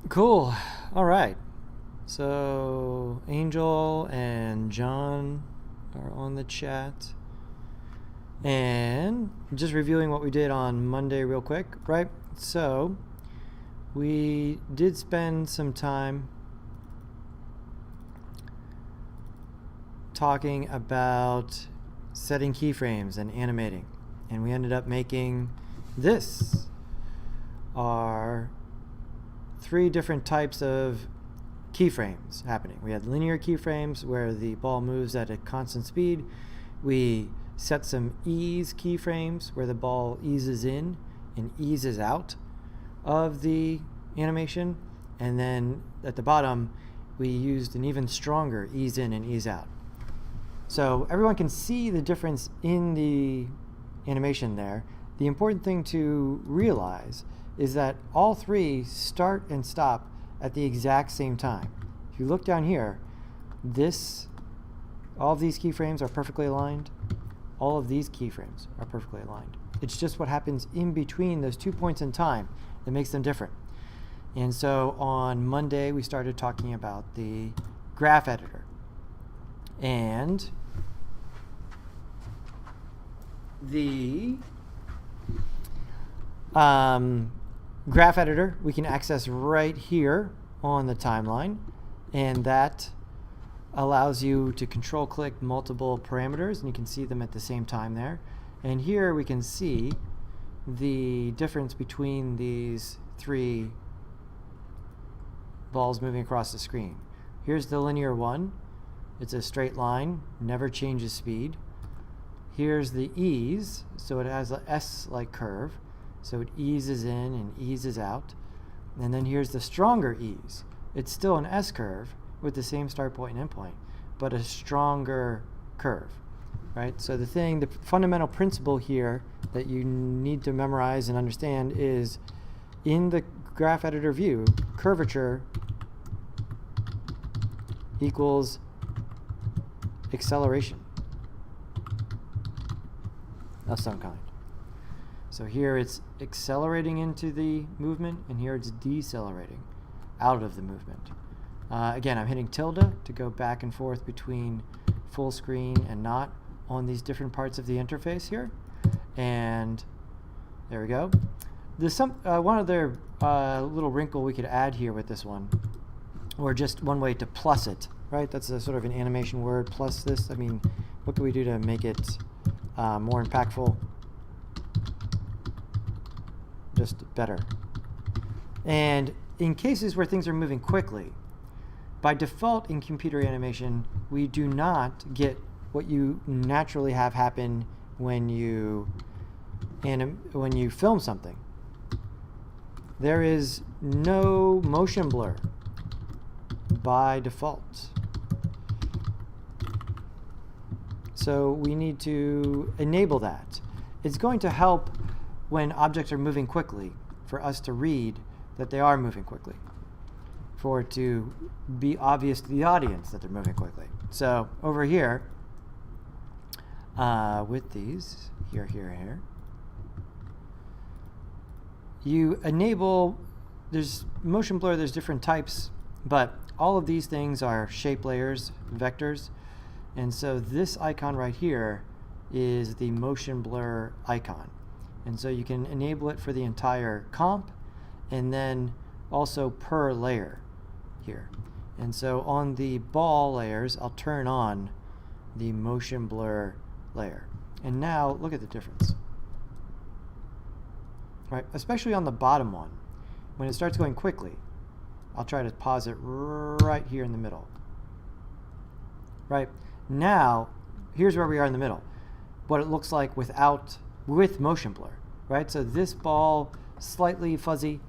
Cool. All right. So Angel and John are on the chat. And just reviewing what we did on Monday real quick, right? So we did spend some time talking about setting keyframes and animating. And we ended up making this, our 3 different types of keyframes happening. We had linear keyframes where the ball moves at a constant speed. We set some ease keyframes where the ball eases in and eases out of the animation. And then at the bottom, we used an even stronger ease in and ease out. So everyone can see the difference in the animation there. The important thing to realize is that all 3 start and stop at the exact same time. If you look down here, all of these keyframes are perfectly aligned. All of these keyframes are perfectly aligned. It's just what happens in between those 2 points in time that makes them different. And so on Monday, we started talking about the graph editor. And the graph editor we can access right here on the timeline, and that allows you to control click multiple parameters, and you can see them at the same time there. And here we can see the difference between these 3 balls moving across the screen. Here's the linear one. It's a straight line, never changes speed. Here's the ease, so it has an S-like curve, so it eases in and eases out. And then here's the stronger ease. It's still an S curve with the same start point and end point, but a stronger curve, right? So the fundamental principle here that you need to memorize and understand is in the graph editor view, curvature equals acceleration of some kind. So here it's accelerating into the movement, and here it's decelerating out of the movement. Again, I'm hitting tilde to go back and forth between full screen and not on these different parts of the interface here. And there we go. There's one other little wrinkle we could add here with this one, or just one way to plus it, right? That's a sort of an animation word, plus this. I mean, what can we do to make it more impactful? Just better. And in cases where things are moving quickly, by default in computer animation, we do not get what you naturally have happen when you film something. There is no motion blur by default. So we need to enable that. It's going to help when objects are moving quickly for us to read that they are moving quickly, for it to be obvious to the audience that they're moving quickly. So over here, with these, here, you enable, there's motion blur, there's different types, but all of these things are shape layers, vectors. And so this icon right here is the motion blur icon. And so you can enable it for the entire comp, and then also per layer here. And so on the ball layers, I'll turn on the motion blur layer. And now look at the difference. Right, especially on the bottom one. When it starts going quickly, I'll try to pause it right here in the middle. Right, now, here's where we are in the middle. What it looks like with motion blur, right? So this ball, slightly fuzzy,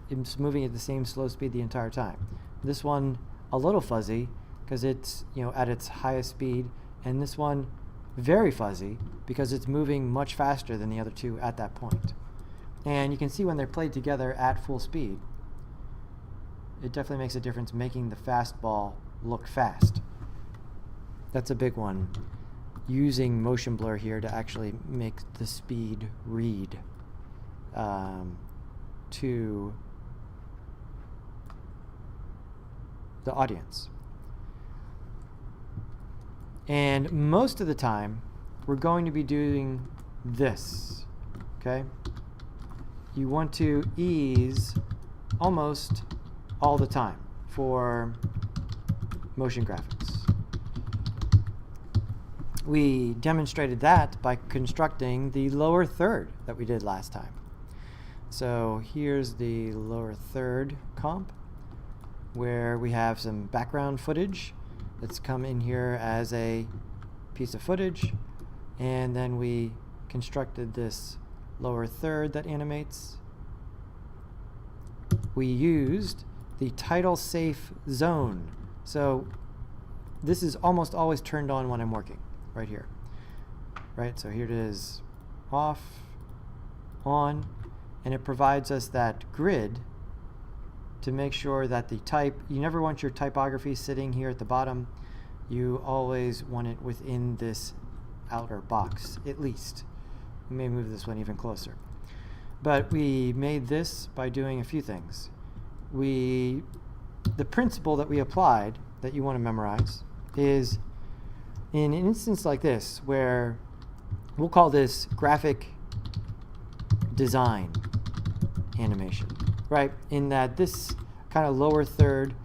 it's moving at the same slow speed the entire time. This one, a little fuzzy, because it's at its highest speed, and this one, very fuzzy, because it's moving much faster than the other 2 at that point. And you can see when they're played together at full speed, it definitely makes a difference making the fast ball look fast. That's a big one. Using motion blur here to actually make the speed read to the audience. And most of the time, we're going to be doing this, okay? You want to ease almost all the time for motion graphics. We demonstrated that by constructing the lower third that we did last time. So here's the lower third comp, where we have some background footage that's come in here as a piece of footage, and then we constructed this lower third that animates. We used the title safe zone. So this is almost always turned on when I'm working, right here. Right, so here it is, off, on, and it provides us that grid to make sure that the type, you never want your typography sitting here at the bottom. You always want it within this outer box, at least. We may move this one even closer. But we made this by doing a few things. The principle that we applied that you want to memorize is in an instance like this, where we'll call this graphic design animation, right? In that this kind of lower third,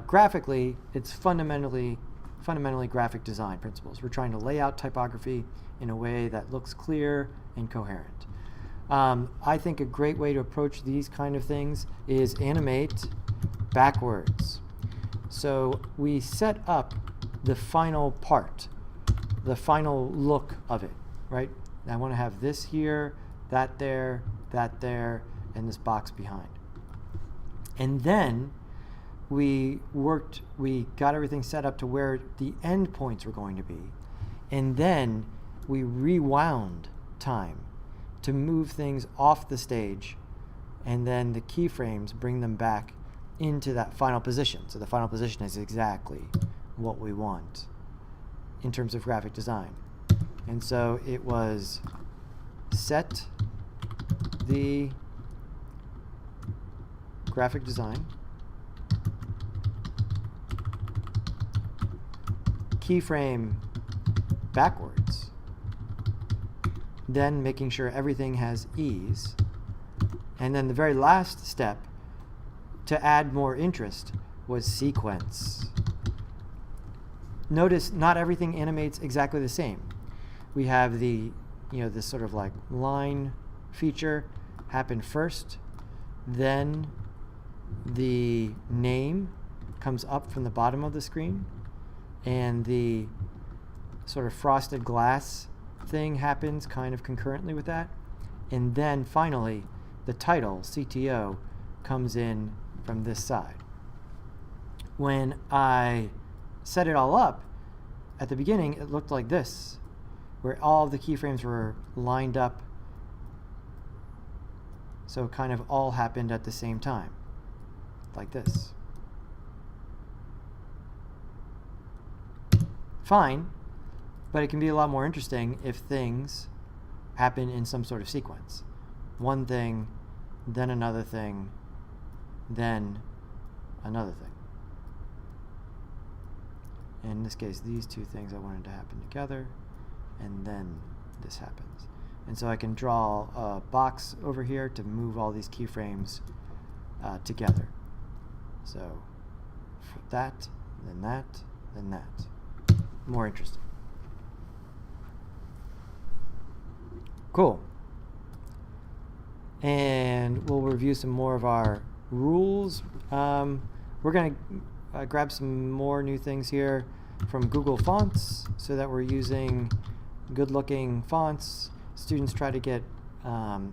graphically, it's fundamentally graphic design principles. We're trying to lay out typography in a way that looks clear and coherent. I think a great way to approach these kind of things is animate backwards. So we set up the final part, the final look of it, right? I want to have this here, that there, and this box behind. And then we got everything set up to where the end points were going to be. And then we rewound time to move things off the stage, and then the keyframes bring them back into that final position. So the final position is exactly what we want in terms of graphic design. And so it was set the graphic design, keyframe backwards, then making sure everything has ease, and then the very last step to add more interest was sequence. Notice not everything animates exactly the same. We have the, this sort of like line feature happen first, then the name comes up from the bottom of the screen, and the sort of frosted glass thing happens kind of concurrently with that, and then finally the title, CTO, comes in from this side. When I set it all up, at the beginning it looked like this, where all the keyframes were lined up, so it kind of all happened at the same time, like this. Fine, but it can be a lot more interesting if things happen in some sort of sequence. One thing, then another thing, then another thing. In this case, these two things I wanted to happen together, and then this happens. And so I can draw a box over here to move all these keyframes together. So that, then that, then that. More interesting. Cool. And we'll review some more of our rules. We're going to grab some more new things here from Google Fonts so that we're using good-looking fonts. Students try to get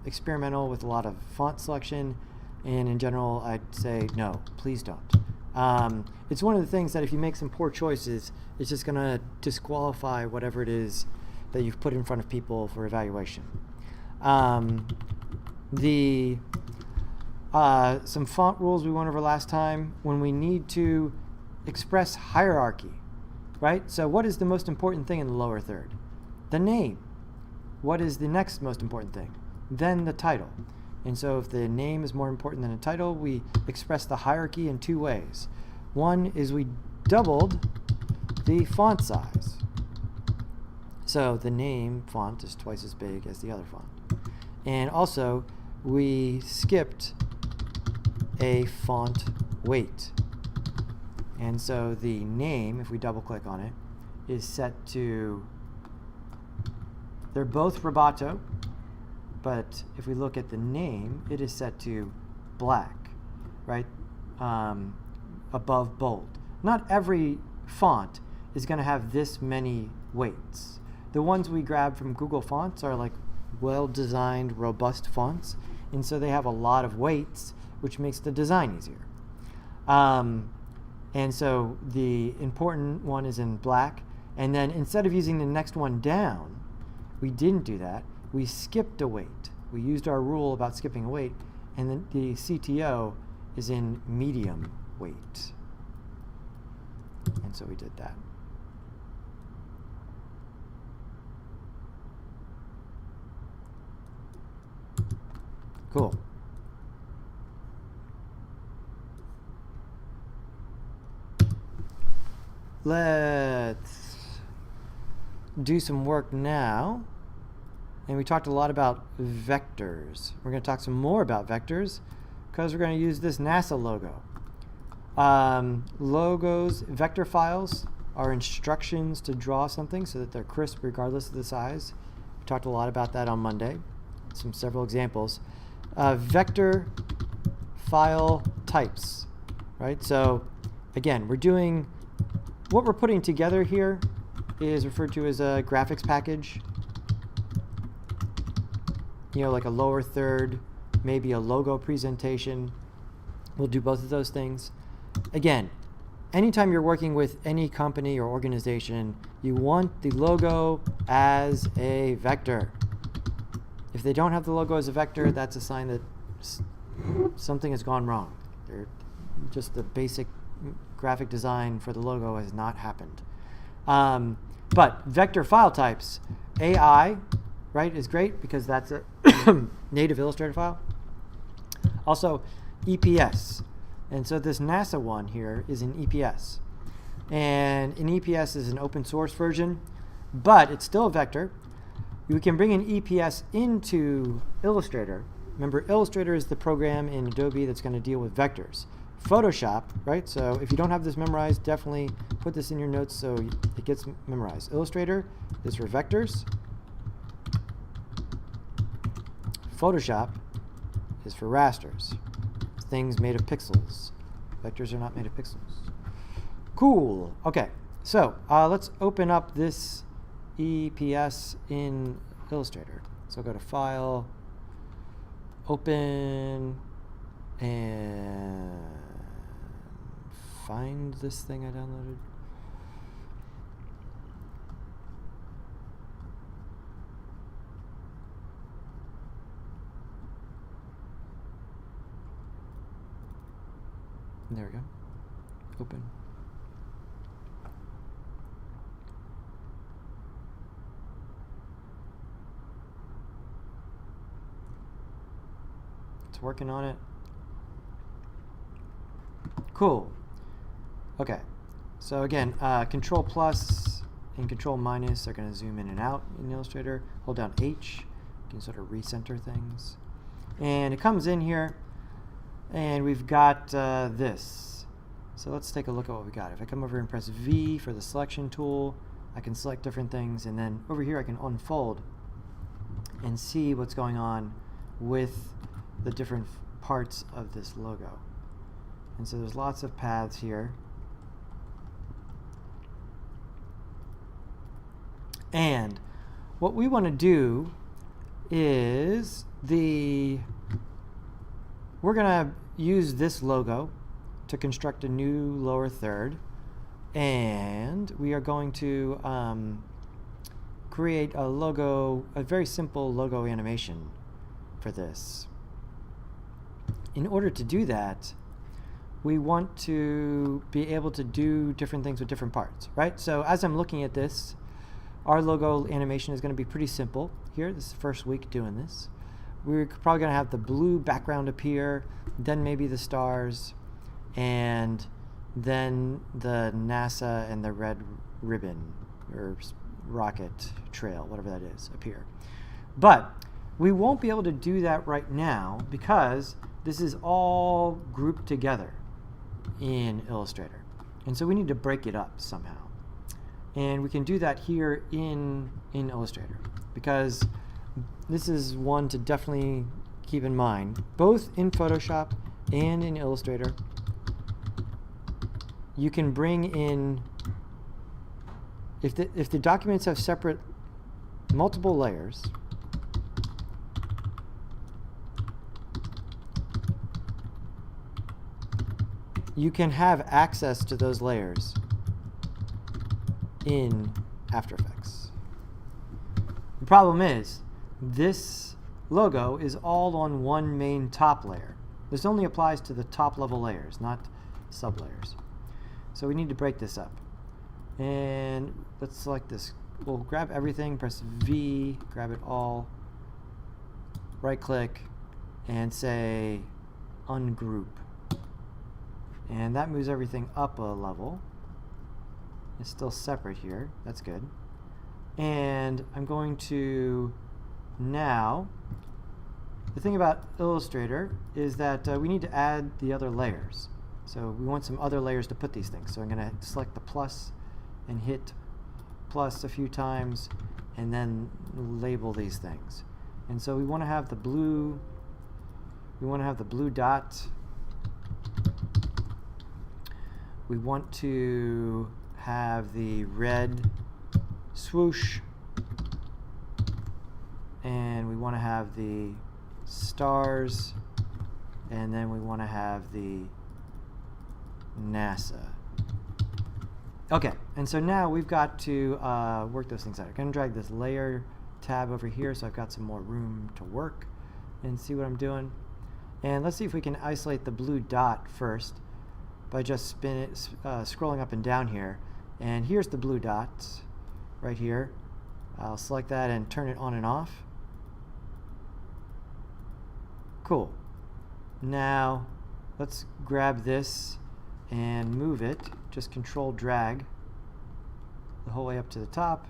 experimental with a lot of font selection, and in general, I'd say no, please don't. It's one of the things that if you make some poor choices, it's just going to disqualify whatever it is that you've put in front of people for evaluation. Some font rules we went over last time when we need to express hierarchy, right? So what is the most important thing in the lower third? The name. What is the next most important thing? Then the title. And so if the name is more important than the title, we express the hierarchy in two ways. One is we doubled the font size. So the name font is twice as big as the other font. And also, we skipped a font weight. And so the name, if we double click on it, is set to, they're both Roboto, but if we look at the name, it is set to black, right? Above bold. Not every font is going to have this many weights. The ones we grab from Google Fonts are like well-designed, robust fonts, and so they have a lot of weights, which makes the design easier. And so the important one is in black, and then instead of using the next one down, we didn't do that. We skipped a weight. We used our rule about skipping a weight, and then the CTO is in medium weight. And so we did that. Cool. Let's do some work now. And we talked a lot about vectors. We're going to talk some more about vectors because we're going to use this NASA logo. Logos, vector files are instructions to draw something so that they're crisp regardless of the size. We talked a lot about that on Monday. Several examples. Vector file types, right? So again, what we're putting together here is referred to as a graphics package. You know, like a lower third, maybe a logo presentation. We'll do both of those things. Again, anytime you're working with any company or organization, you want the logo as a vector. If they don't have the logo as a vector, that's a sign that something has gone wrong. Just the basic graphic design for the logo has not happened. But vector file types, AI, right, is great because that's a native Illustrator file. Also, EPS. And so this NASA one here is an EPS. And an EPS is an open source version, but it's still a vector. We can bring an EPS into Illustrator. Remember, Illustrator is the program in Adobe that's going to deal with vectors. Photoshop, right? So if you don't have this memorized, definitely put this in your notes so it gets memorized. Illustrator is for vectors. Photoshop is for rasters. Things made of pixels. Vectors are not made of pixels. Cool. Okay, so let's open up this EPS in Illustrator. So go to File, Open, and find this thing I downloaded. There we go. Open. It's working on it. Cool. Okay. So again, Control plus and Control minus are going to zoom in and out in Illustrator. Hold down H. You can sort of recenter things. And it comes in here. And we've got this. So let's take a look at what we got. If I come over and press V for the selection tool, I can select different things. And then over here I can unfold and see what's going on with the different parts of this logo. And so there's lots of paths here. And what we want to do is we're going to use this logo to construct a new lower third, and we are going to create a logo, a very simple logo animation for this. In order to do that, we want to be able to do different things with different parts, right? So as I'm looking at this, our logo animation is going to be pretty simple here. This is the first week doing this. We're probably going to have the blue background appear, then maybe the stars, and then the NASA and the red ribbon or rocket trail, whatever that is, appear. But we won't be able to do that right now because this is all grouped together in Illustrator. And so we need to break it up somehow. And we can do that here in Illustrator, because this is one to definitely keep in mind. Both in Photoshop and in Illustrator, you can bring in, if the documents have separate multiple layers, you can have access to those layers in After Effects. The problem is, this logo is all on one main top layer. This only applies to the top level layers, not sublayers. So we need to break this up. And let's select this. We'll grab everything, press V, grab it all, right click, and say ungroup. And that moves everything up a level. It's still separate here. That's good. And I'm going to now, the thing about Illustrator is that we need to add the other layers. So we want some other layers to put these things. So I'm going to select the plus and hit plus a few times and then label these things. And so we want to have the blue, dot. We want to have the red swoosh, and we want to have the stars, and then we want to have the NASA. Okay, and so now we've got to work those things out. I'm going to drag this layer tab over here so I've got some more room to work and see what I'm doing. And let's see if we can isolate the blue dot first by just scrolling up and down here. And here's the blue dot right here. I'll select that and turn it on and off. Cool. Now let's grab this and move it. Just control drag the whole way up to the top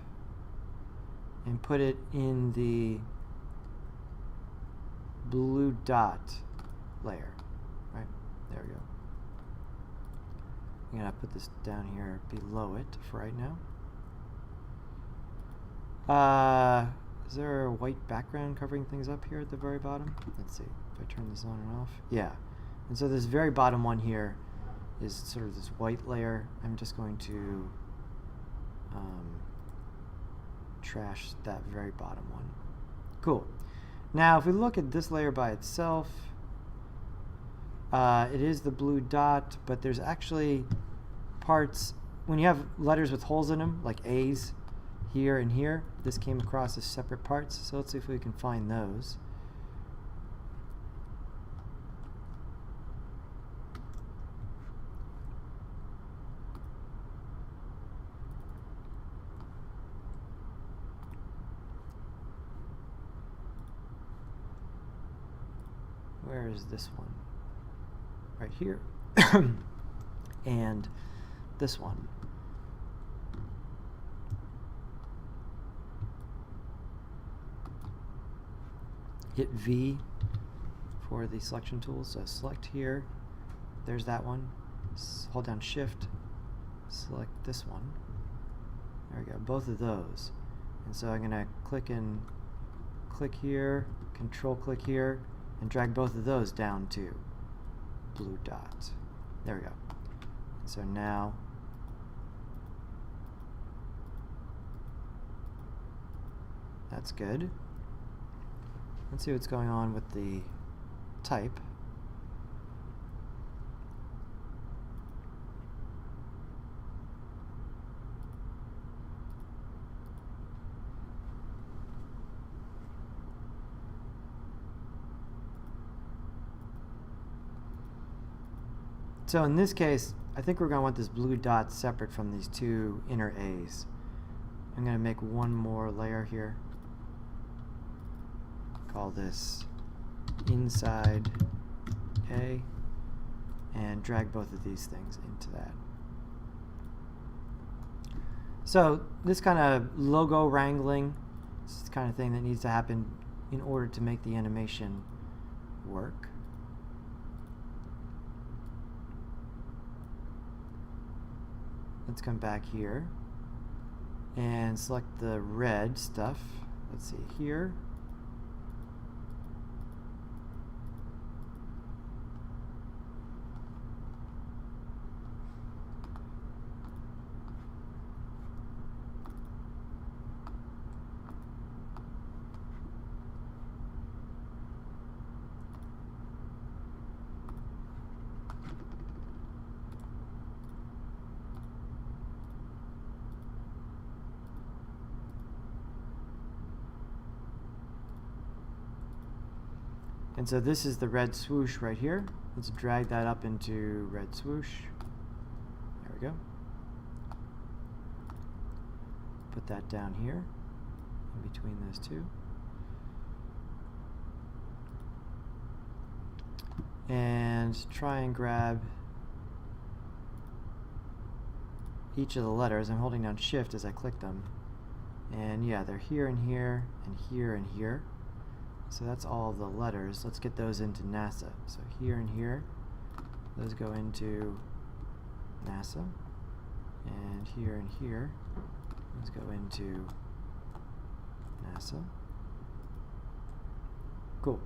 and put it in the blue dot layer. Right? There we go. I'm going to put this down here below it for right now. Is there a white background covering things up here at the very bottom? Let's see if I turn this on and off. Yeah. And so this very bottom one here is sort of this white layer. I'm just going to trash that very bottom one. Cool. Now if we look at this layer by itself, it is the blue dot, but there's actually parts, when you have letters with holes in them, like A's here and here, this came across as separate parts. So let's see if we can find those. Where is this one? Right here. And this one. Hit V for the selection tool. So select here. There's that one. Hold down Shift. Select this one. There we go. Both of those. And so I'm going to click here, Control click here, and drag both of those down to blue dot. There we go. So now that's good. Let's see what's going on with the type. So in this case, I think we're going to want this blue dot separate from these two inner A's. I'm going to make one more layer here. Call this inside A. and drag both of these things into that. So this kind of logo wrangling, this is the kind of thing that needs to happen in order to make the animation work. Let's come back here and select the red stuff. Let's see here. And so this is the red swoosh right here. Let's drag that up into red swoosh. There we go. Put that down here in between those two. And try and grab each of the letters. I'm holding down Shift as I click them. And yeah, they're here and here and here and here. So that's all the letters. Let's get those into NASA. So here and here, those go into NASA. And here, those go into NASA. Cool.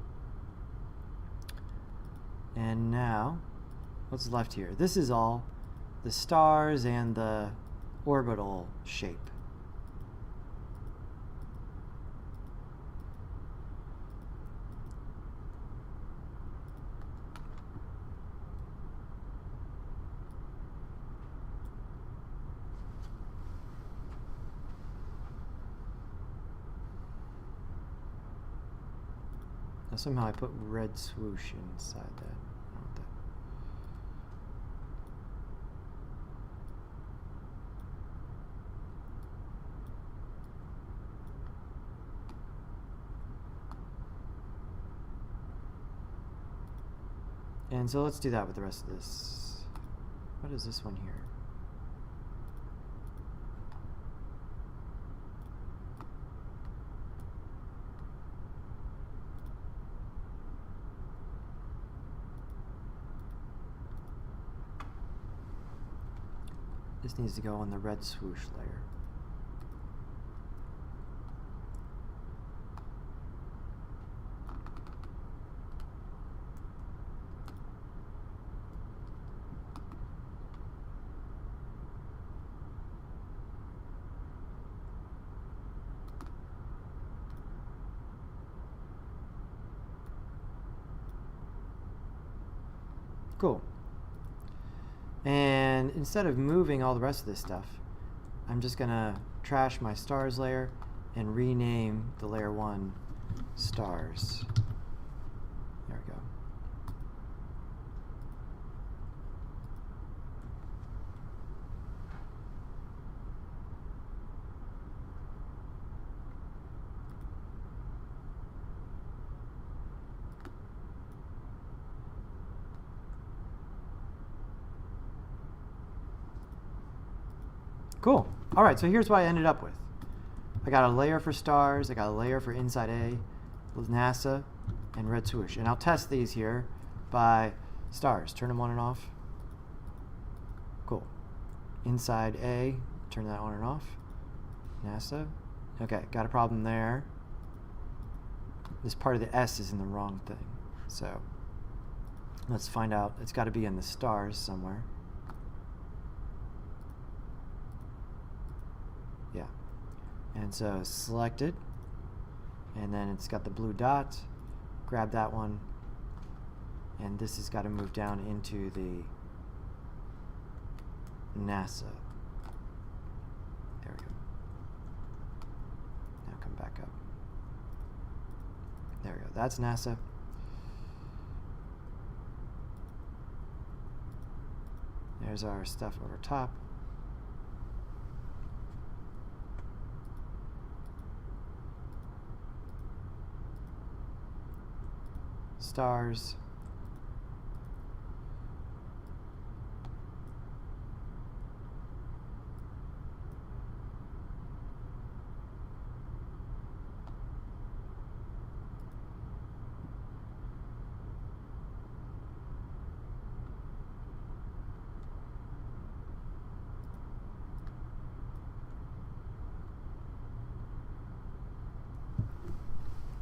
And now, what's left here? This is all the stars and the orbital shape. Now somehow I put red swoosh inside that. I don't want that. And so let's do that with the rest of this. What is this one here? This needs to go on the red swoosh layer. Cool. And instead of moving all the rest of this stuff, I'm just gonna trash my stars layer and rename the layer 1 stars. There we go. Cool. All right, so here's what I ended up with. I got a layer for stars, I got a layer for inside A, with NASA, and red swoosh. And I'll test these here by stars. Turn them on and off. Cool. Inside A, turn that on and off. NASA. Okay, got a problem there. This part of the S is in the wrong thing. So let's find out. It's got to be in the stars somewhere. Yeah. And so select it, and then it's got the blue dot. Grab that one, and this has got to move down into the NASA. There we go. Now come back up. There we go. That's NASA. There's our stuff over top. Stars.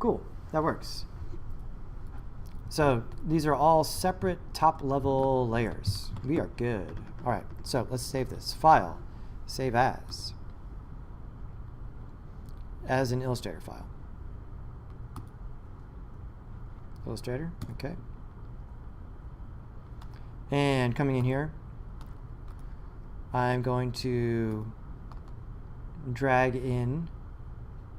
Cool, that works. So these are all separate top level layers. We are good. All right, so let's save this. File, save as an Illustrator file. Illustrator, okay. And coming in here, I'm going to drag in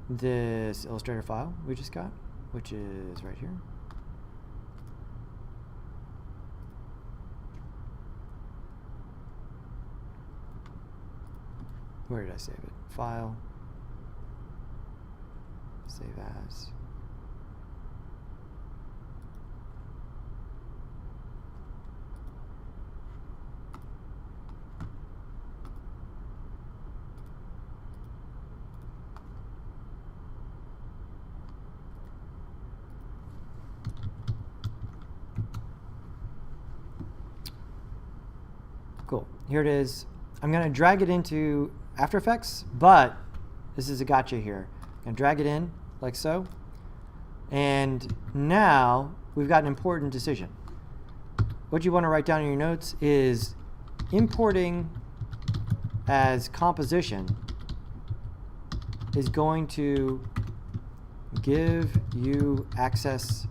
this Illustrator file we just got, which is right here. Where did I save it? File, save as. Cool. Here it is. I'm going to drag it into After Effects, but this is a gotcha here. I'm going to drag it in like so. And now we've got an important decision. What you want to write down in your notes is importing as composition is going to give you access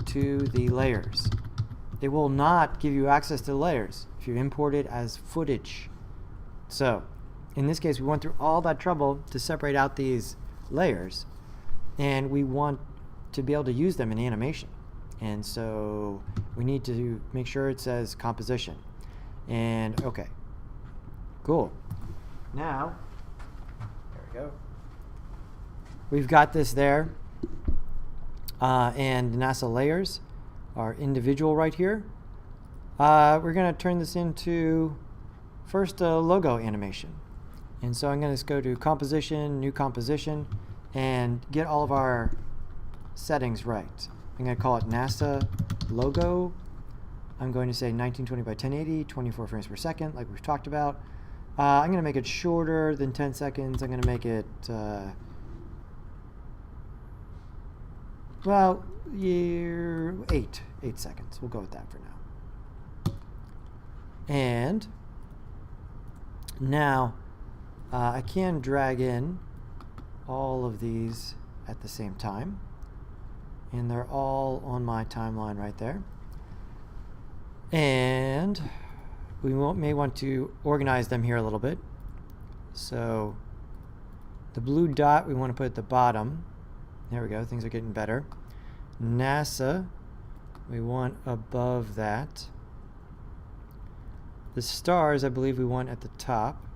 to the layers. It will not give you access to the layers if you import it as footage. So in this case, we went through all that trouble to separate out these layers, and we want to be able to use them in animation. And so we need to make sure it says composition. And okay, cool. Now, there we go. We've got this there. And NASA layers are individual right here. We're going to turn this into first a logo animation. And so I'm going to go to composition, new composition, and get all of our settings right. I'm going to call it NASA logo. I'm going to say 1920 by 1080, 24 frames per second, like we've talked about. I'm going to make it shorter than 10 seconds. I'm going to make it, well, 8 seconds. We'll go with that for now. And now I can drag in all of these at the same time, and they're all on my timeline right there. And we may want to organize them here a little bit. So the blue dot we want to put at the bottom. There we go, things are getting better. NASA, we want above that. The stars, I believe we want at the top.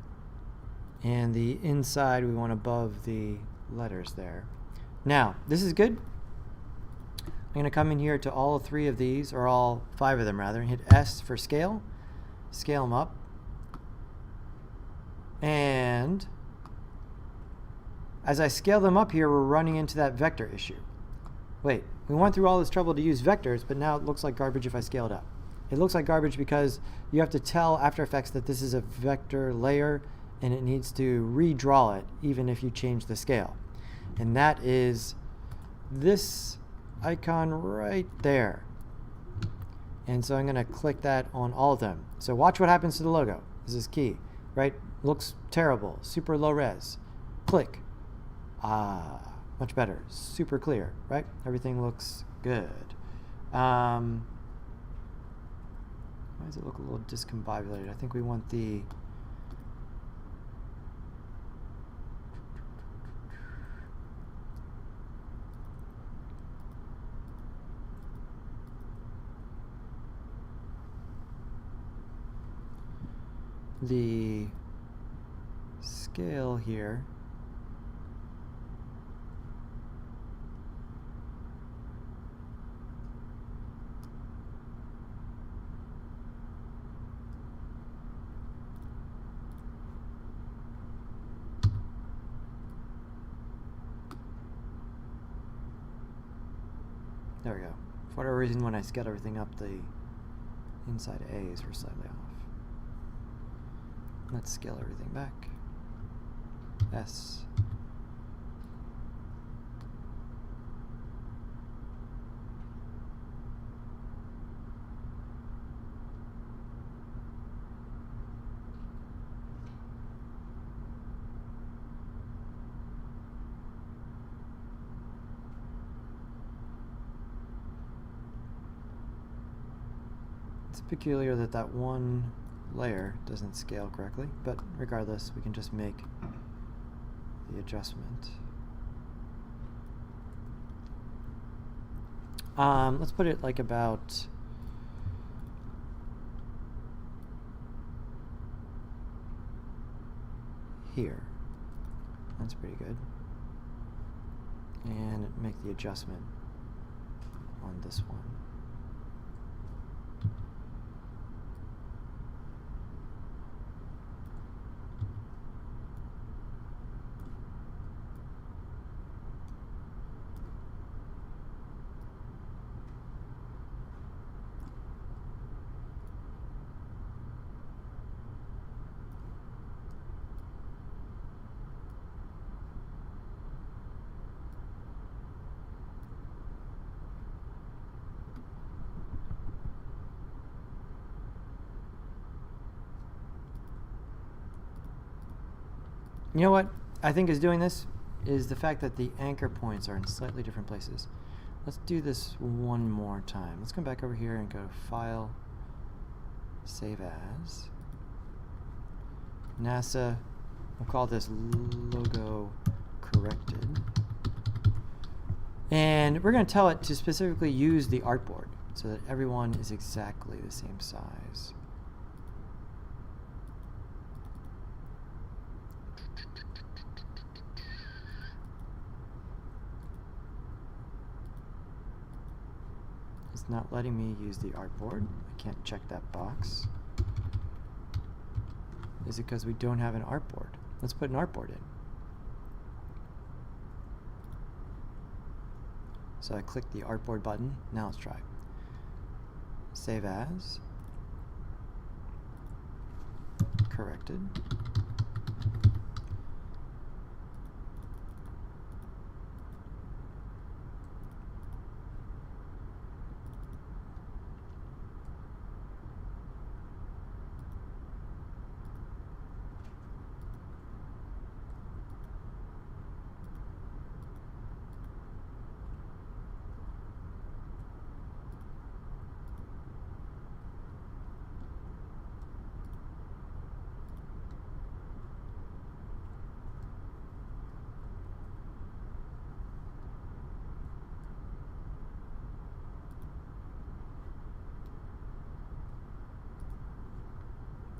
And the inside, we want above the letters there. Now, this is good. I'm going to come in here to all 3 of these, or all 5 of them rather, and hit S for scale. Scale them up. And as I scale them up here, we're running into that vector issue. Wait, we went through all this trouble to use vectors, but now it looks like garbage if I scale it up. It looks like garbage because you have to tell After Effects that this is a vector layer, and it needs to redraw it even if you change the scale. And that is this icon right there. And so I'm going to click that on all of them. So watch what happens to the logo. This is key, right? Looks terrible, super low res. Click. Much better, super clear, right? Everything looks good. Why does it look a little discombobulated? I think we want the scale here. There we go. For whatever reason, when I scale everything up, the inside A's were slightly off. Let's scale everything back. S. It's peculiar that that one layer doesn't scale correctly, but regardless, we can just make the adjustment. Let's put it like about here. That's pretty good. And make the adjustment on this one. You know what I think is doing this is the fact that the anchor points are in slightly different places. Let's do this one more time. Let's come back over here and go to File, Save As. NASA, we'll call this Logo Corrected. And we're going to tell it to specifically use the artboard so that everyone is exactly the same size. It's not letting me use the artboard. I can't check that box. Is it because we don't have an artboard? Let's put an artboard in. So I click the artboard button. Now let's try. Save as. Corrected.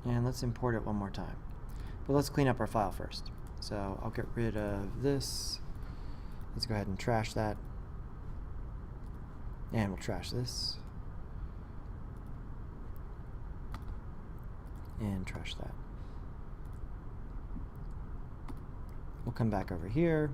And let's import it one more time. But let's clean up our file first. So I'll get rid of this. Let's go ahead and trash that. And we'll trash this. And trash that. We'll come back over here.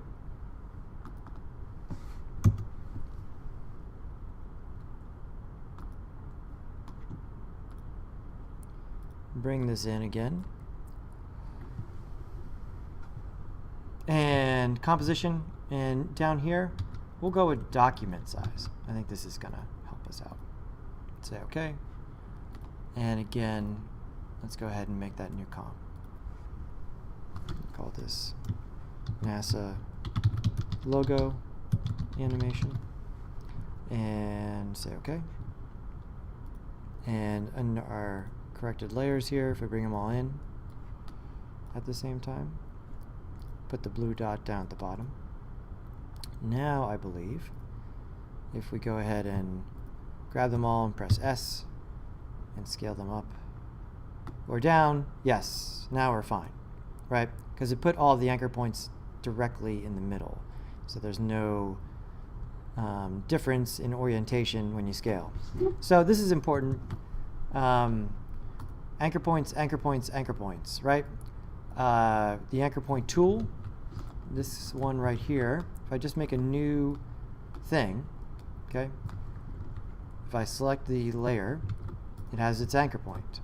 Bring this in again. And composition, and down here, we'll go with document size. I think this is gonna help us out. Say okay. And again, let's go ahead and make that new comp. Call this NASA logo animation. And say okay. And under our corrected layers here, if we bring them all in at the same time, put the blue dot down at the bottom. Now I believe if we go ahead and grab them all and press S and scale them up or down, yes, now we're fine, right? Because it put all of the anchor points directly in the middle, so there's no difference in orientation when you scale. So this is important. Anchor points, anchor points, anchor points, right? The anchor point tool, this one right here, if I just make a new thing, okay? If I select the layer, it has its anchor point.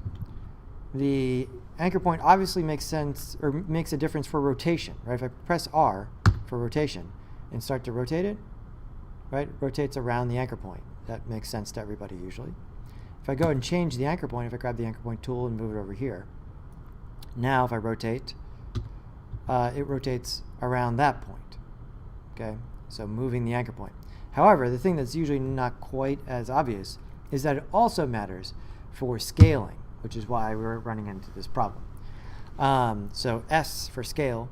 The anchor point obviously makes sense, or makes a difference for rotation, right? If I press R for rotation and start to rotate it, right? It rotates around the anchor point. That makes sense to everybody usually. If I go and change the anchor point, if I grab the anchor point tool and move it over here, now if I rotate, it rotates around that point, okay? So moving the anchor point. However, the thing that's usually not quite as obvious is that it also matters for scaling, which is why we're running into this problem. So S for scale.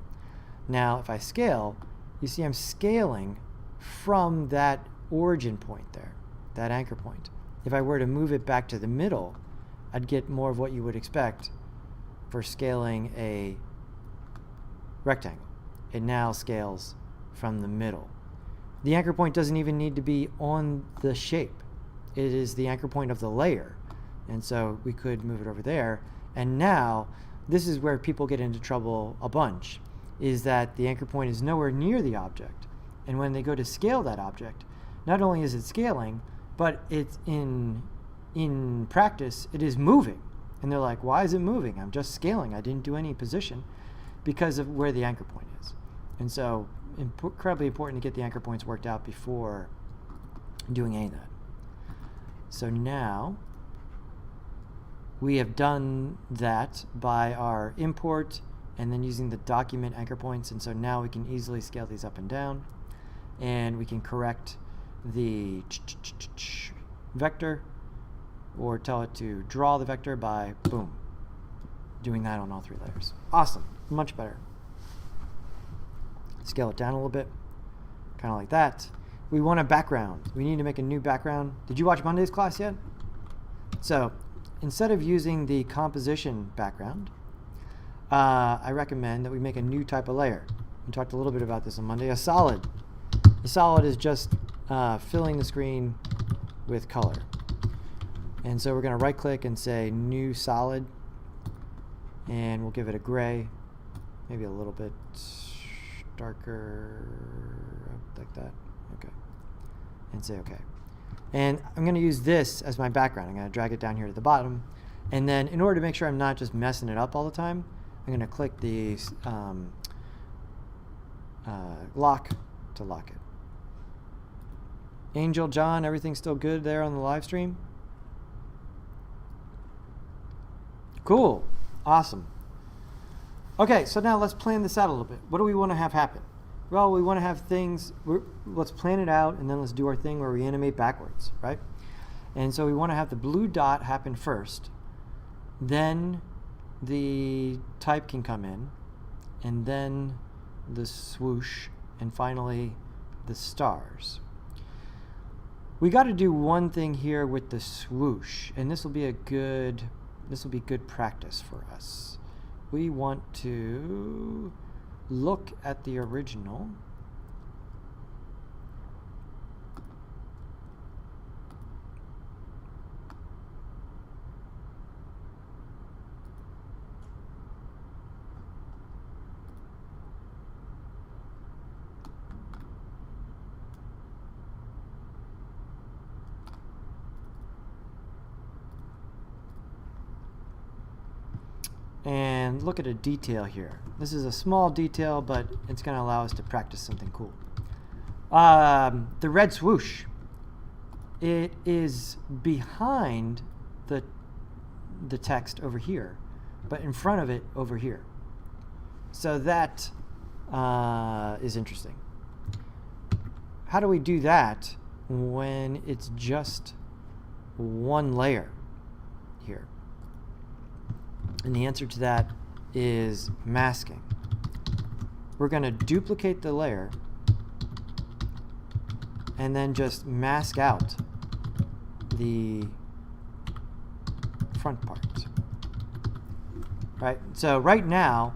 Now if I scale, you see I'm scaling from that origin point there, that anchor point. If I were to move it back to the middle, I'd get more of what you would expect for scaling a rectangle. It now scales from the middle. The anchor point doesn't even need to be on the shape. It is the anchor point of the layer. And so we could move it over there. And now, this is where people get into trouble a bunch, is that the anchor point is nowhere near the object. And when they go to scale that object, not only is it scaling, but it's in practice, it is moving. And they're like, why is it moving? I'm just scaling. I didn't do any position, because of where the anchor point is. And so incredibly important to get the anchor points worked out before doing any of that. So now we have done that by our import and then using the document anchor points. And so now we can easily scale these up and down, and we can correct the vector or tell it to draw the vector by, boom, doing that on all three layers. Awesome, much better. Scale it down a little bit, kind of like that. We want a background. We need to make a new background. Did you watch Monday's class yet? So instead of using the composition background, I recommend that we make a new type of layer. We talked a little bit about this on Monday. A solid. A solid is just filling the screen with color. And so we're going to right click and say new solid, and we'll give it a gray, maybe a little bit darker, like that. Okay. And say okay. And I'm going to use this as my background. I'm going to drag it down here to the bottom. And then in order to make sure I'm not just messing it up all the time, I'm going to click the lock to lock it. Angel, John, everything's still good there on the live stream? Cool. Awesome. Okay, so now let's plan this out a little bit. What do we want to have happen? Well, we want to have things, let's plan it out, and then let's do our thing where we animate backwards, right? And so we want to have the blue dot happen first, then the type can come in, and then the swoosh, and finally the stars. We got to do one thing here with the swoosh, and this will be good practice for us. We want to look at the original and look at a detail here. This is a small detail, but it's going to allow us to practice something cool. The red swoosh, it is behind the text over here, but in front of it over here. So that is interesting. How do we do that when it's just one layer here? And the answer to that is masking. We're going to duplicate the layer and then just mask out the front part. Right? So right now,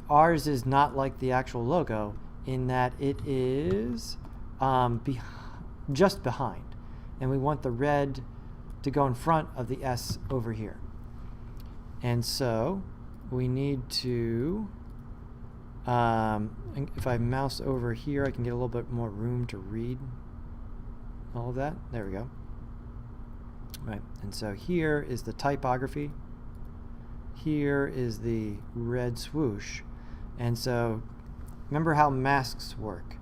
ours is not like the actual logo in that it is just behind. And we want the red to go in front of the S over here. And so we need to, if I mouse over here, I can get a little bit more room to read all of that. There we go. Right. And so here is the typography. Here is the red swoosh. And so remember how masks work.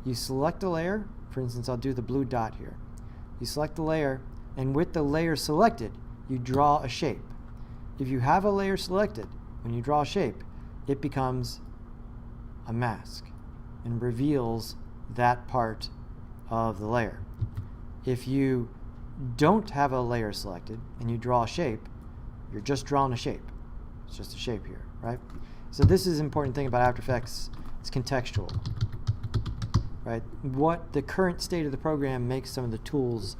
You select a layer. For instance, I'll do the blue dot here. You select the layer, and with the layer selected, you draw a shape. If you have a layer selected, when you draw a shape, it becomes a mask and reveals that part of the layer. If you don't have a layer selected and you draw a shape, you're just drawing a shape. It's just a shape here, right? So this is an important thing about After Effects. It's contextual, right? What the current state of the program makes some of the tools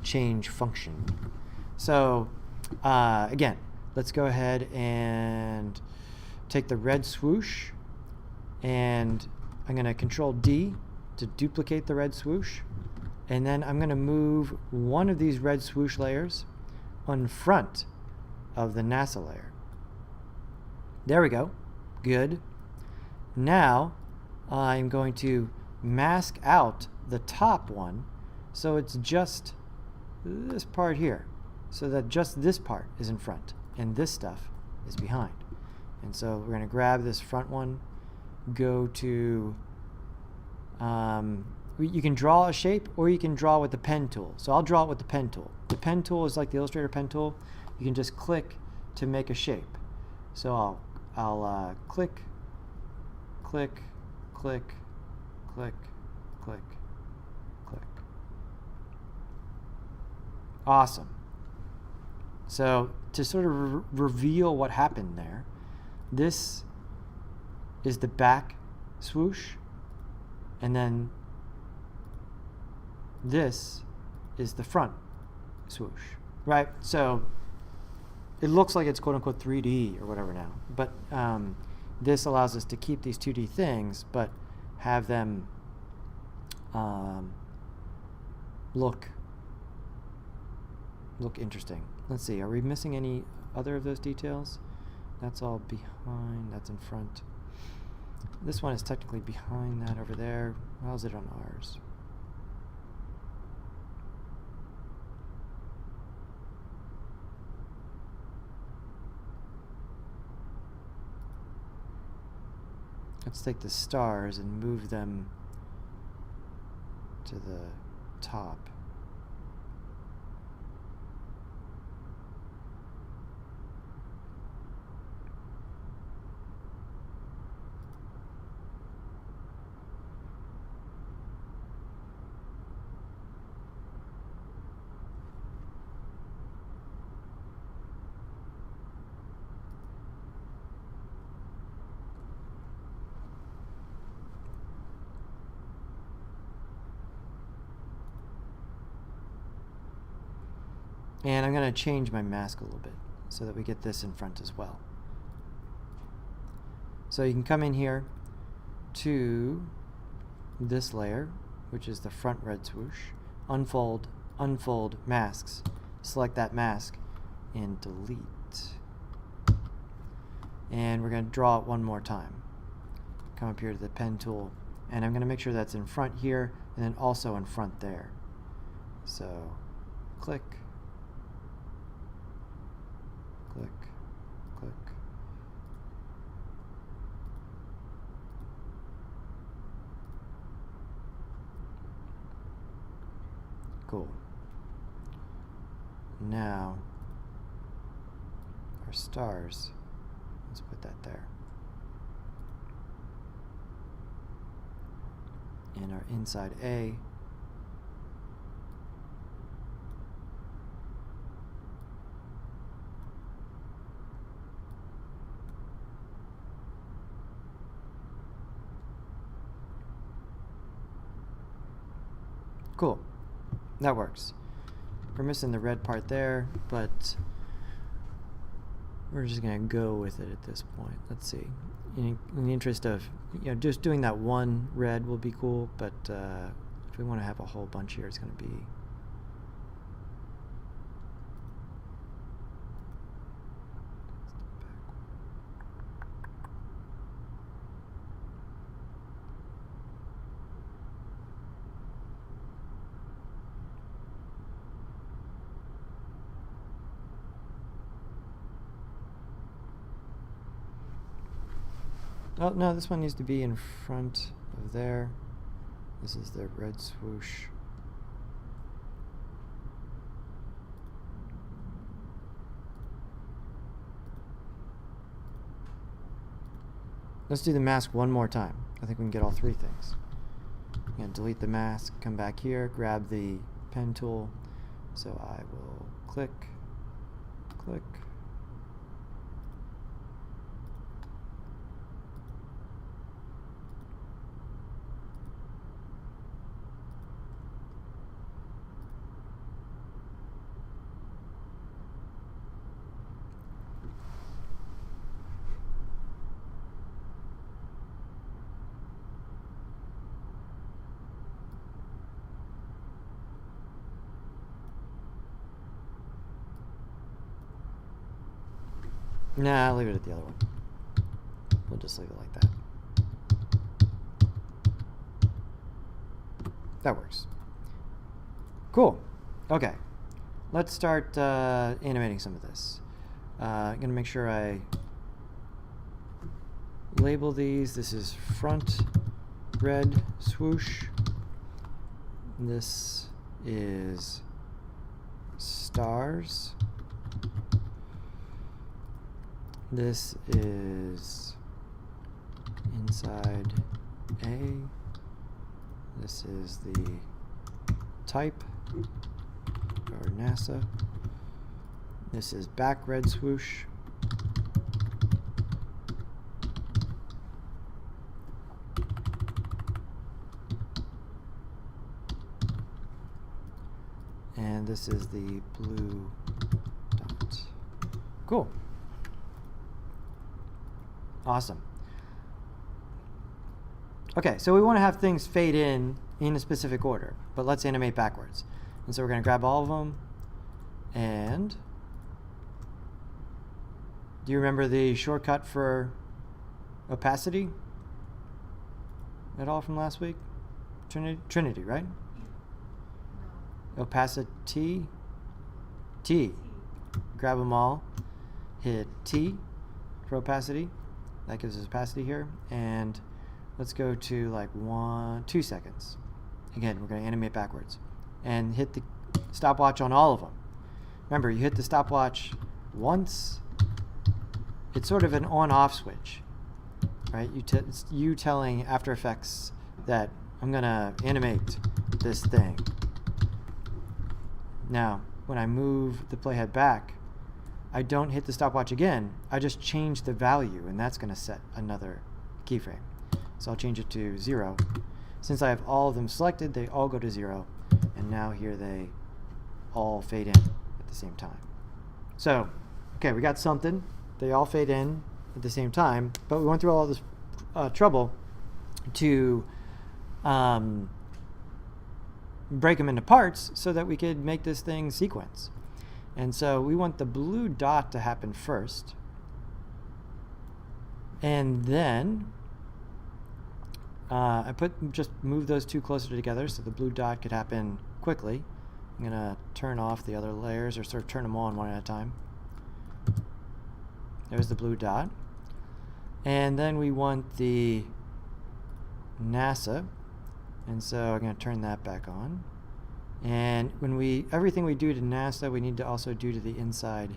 change function. So again, let's go ahead and take the red swoosh, and I'm going to Control D to duplicate the red swoosh, and then I'm going to move one of these red swoosh layers in front of the NASA layer. There we go. Good. Now I'm going to mask out the top one so it's just this part here, so that just this part is in front and this stuff is behind. And so we're going to grab this front one, go to you can draw a shape or you can draw with the pen tool. So I'll draw it with the pen tool. The pen tool is like the Illustrator pen tool. You can just click to make a shape. So I'll click, click, click, click, click, click. Awesome. So to sort of reveal what happened there, this is the back swoosh, and then this is the front swoosh, right? So it looks like it's quote-unquote 3D or whatever now, but this allows us to keep these 2D things, but have them look interesting. Let's see, are we missing any other of those details? That's all behind, that's in front. This one is technically behind that over there. How's it on ours? Let's take the stars and move them to the top. And I'm going to change my mask a little bit so that we get this in front as well. So you can come in here to this layer, which is the front red swoosh, unfold, unfold masks, select that mask, and delete. And we're going to draw it one more time. Come up here to the pen tool, and I'm going to make sure that's in front here and then also in front there. So click, click, click. Cool. Now, our stars, let's put that there. And our inside A, cool. That works. We're missing the red part there, but we're just going to go with it at this point. Let's see. In the interest of, just doing that one red will be cool, but if we want to have a whole bunch here, it's going to be oh, no, this one needs to be in front of there. This is the red swoosh. Let's do the mask one more time. I think we can get all three things. I'm going to delete the mask, come back here, grab the pen tool, So I will click, click. Nah, I'll leave it at the other one. We'll just leave it like that. That works. Cool. Okay. Let's start animating some of this. I'm going to make sure I label these. This is front red swoosh. This is stars. This is inside A. This is the type for NASA. This is back red swoosh. And this is the blue dot. Cool. Awesome. Okay, so we want to have things fade in a specific order, but let's animate backwards. And so we're going to grab all of them. And do you remember the shortcut for opacity at all from last week? Trinity, right? Opacity. T. Grab them all. Hit T for opacity. That gives us opacity here. And let's go to like 2 seconds. Again, we're going to animate backwards. And hit the stopwatch on all of them. Remember, you hit the stopwatch once. It's sort of an on-off switch, right? It's you telling After Effects that I'm going to animate this thing. Now, when I move the playhead back, I don't hit the stopwatch again. I just change the value, and that's going to set another keyframe. So I'll change it to 0. Since I have all of them selected, they all go to 0. And now here they all fade in at the same time. So, okay, we got something. They all fade in at the same time, but we went through all this trouble to break them into parts so that we could make this thing sequence. And so we want the blue dot to happen first. And then just move those two closer together so the blue dot could happen quickly. I'm going to turn off the other layers, or sort of turn them on one at a time. There's the blue dot. And then we want the NASA. And so I'm going to turn that back on. And when everything we do to NASA, we need to also do to the inside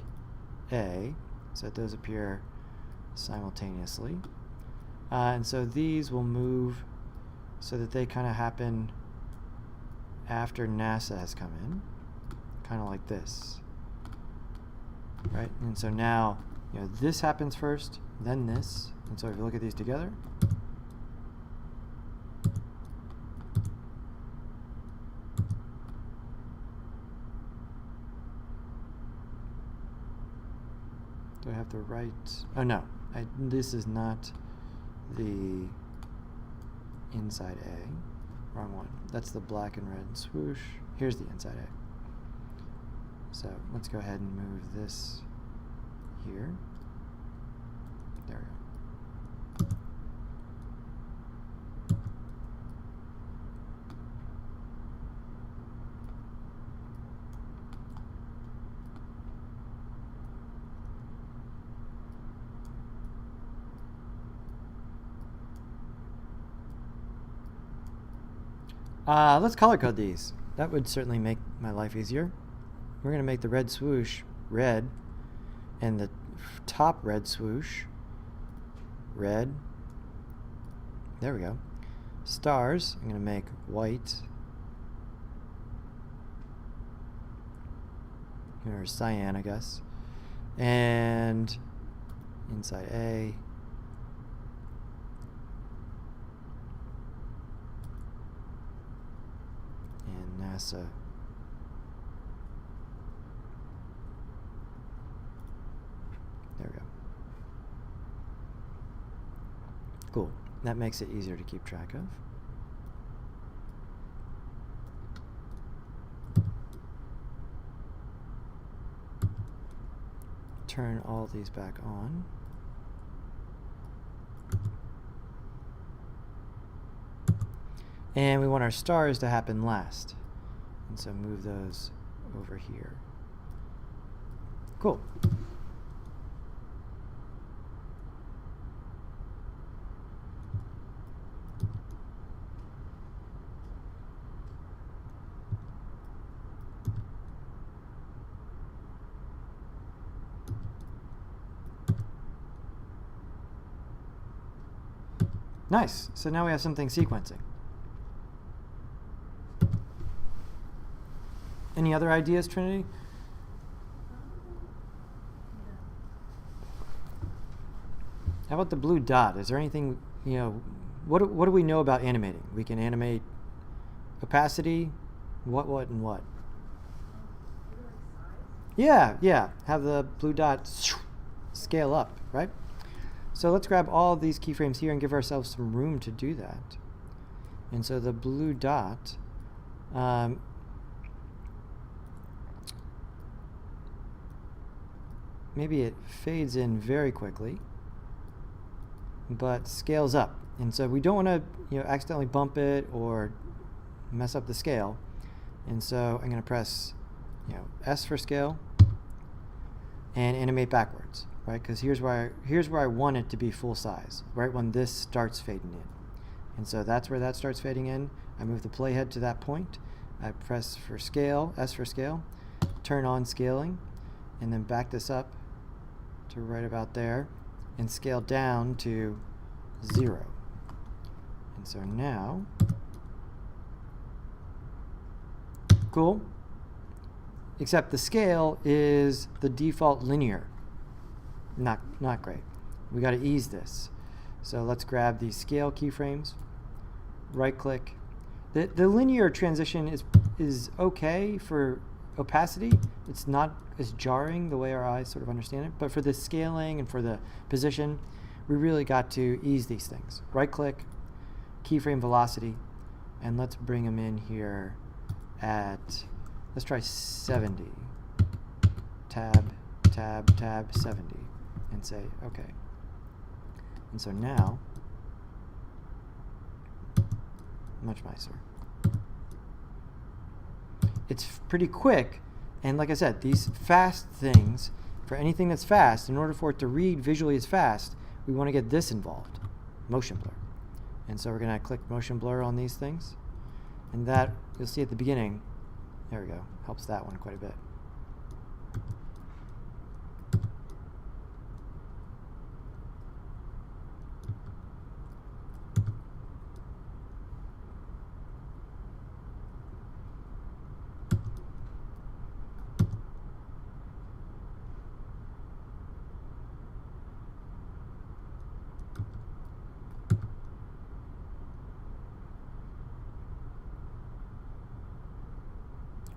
A, so that those appear simultaneously. And so these will move so that they kind of happen after NASA has come in, kind of like this, right? And so now, this happens first, then this. And so if you look at these together, do I have the right? Oh no, this is not the inside A. Wrong one. That's the black and red swoosh. Here's the inside A. So let's go ahead and move this here. There we go. Let's color code these. That would certainly make my life easier. We're going to make the red swoosh red, and the top red swoosh red. There we go. Stars, I'm going to make white. or cyan, I guess. And inside A. And NASA. There we go. Cool. That makes it easier to keep track of. Turn all these back on. And we want our stars to happen last. And so move those over here. Cool. Nice. So now we have something sequencing. Any other ideas, Trinity? How about the blue dot? Is there anything, you know, what do we know about animating? We can animate opacity, what, and what? Yeah. Have the blue dot scale up, right? So let's grab all of these keyframes here and give ourselves some room to do that. And so the blue dot, maybe it fades in very quickly, but scales up. And so we don't want to, you know, accidentally bump it or mess up the scale. And so I'm going to press, you know, S for scale and animate backwards, right? Because here's where I want it to be full size, right when this starts fading in. And so that's where that starts fading in. I move the playhead to that point. I press for scale, S for scale, turn on scaling, and then back this up to right about there and scale down to 0. And so now, cool. Except the scale is the default linear. Not great. We got to ease this. So let's grab these scale keyframes, right click. The linear transition is okay for opacity. It's not as jarring the way our eyes sort of understand it, but for the scaling and for the position, we really got to ease these things. Right click, keyframe velocity, and let's bring them in here at, let's try 70. Tab 70, and say okay. And so now, much nicer. It's pretty quick, and like I said, these fast things, for anything that's fast, in order for it to read visually as fast, we want to get this involved, motion blur. And so we're going to click motion blur on these things, and that, you'll see at the beginning, there we go, helps that one quite a bit.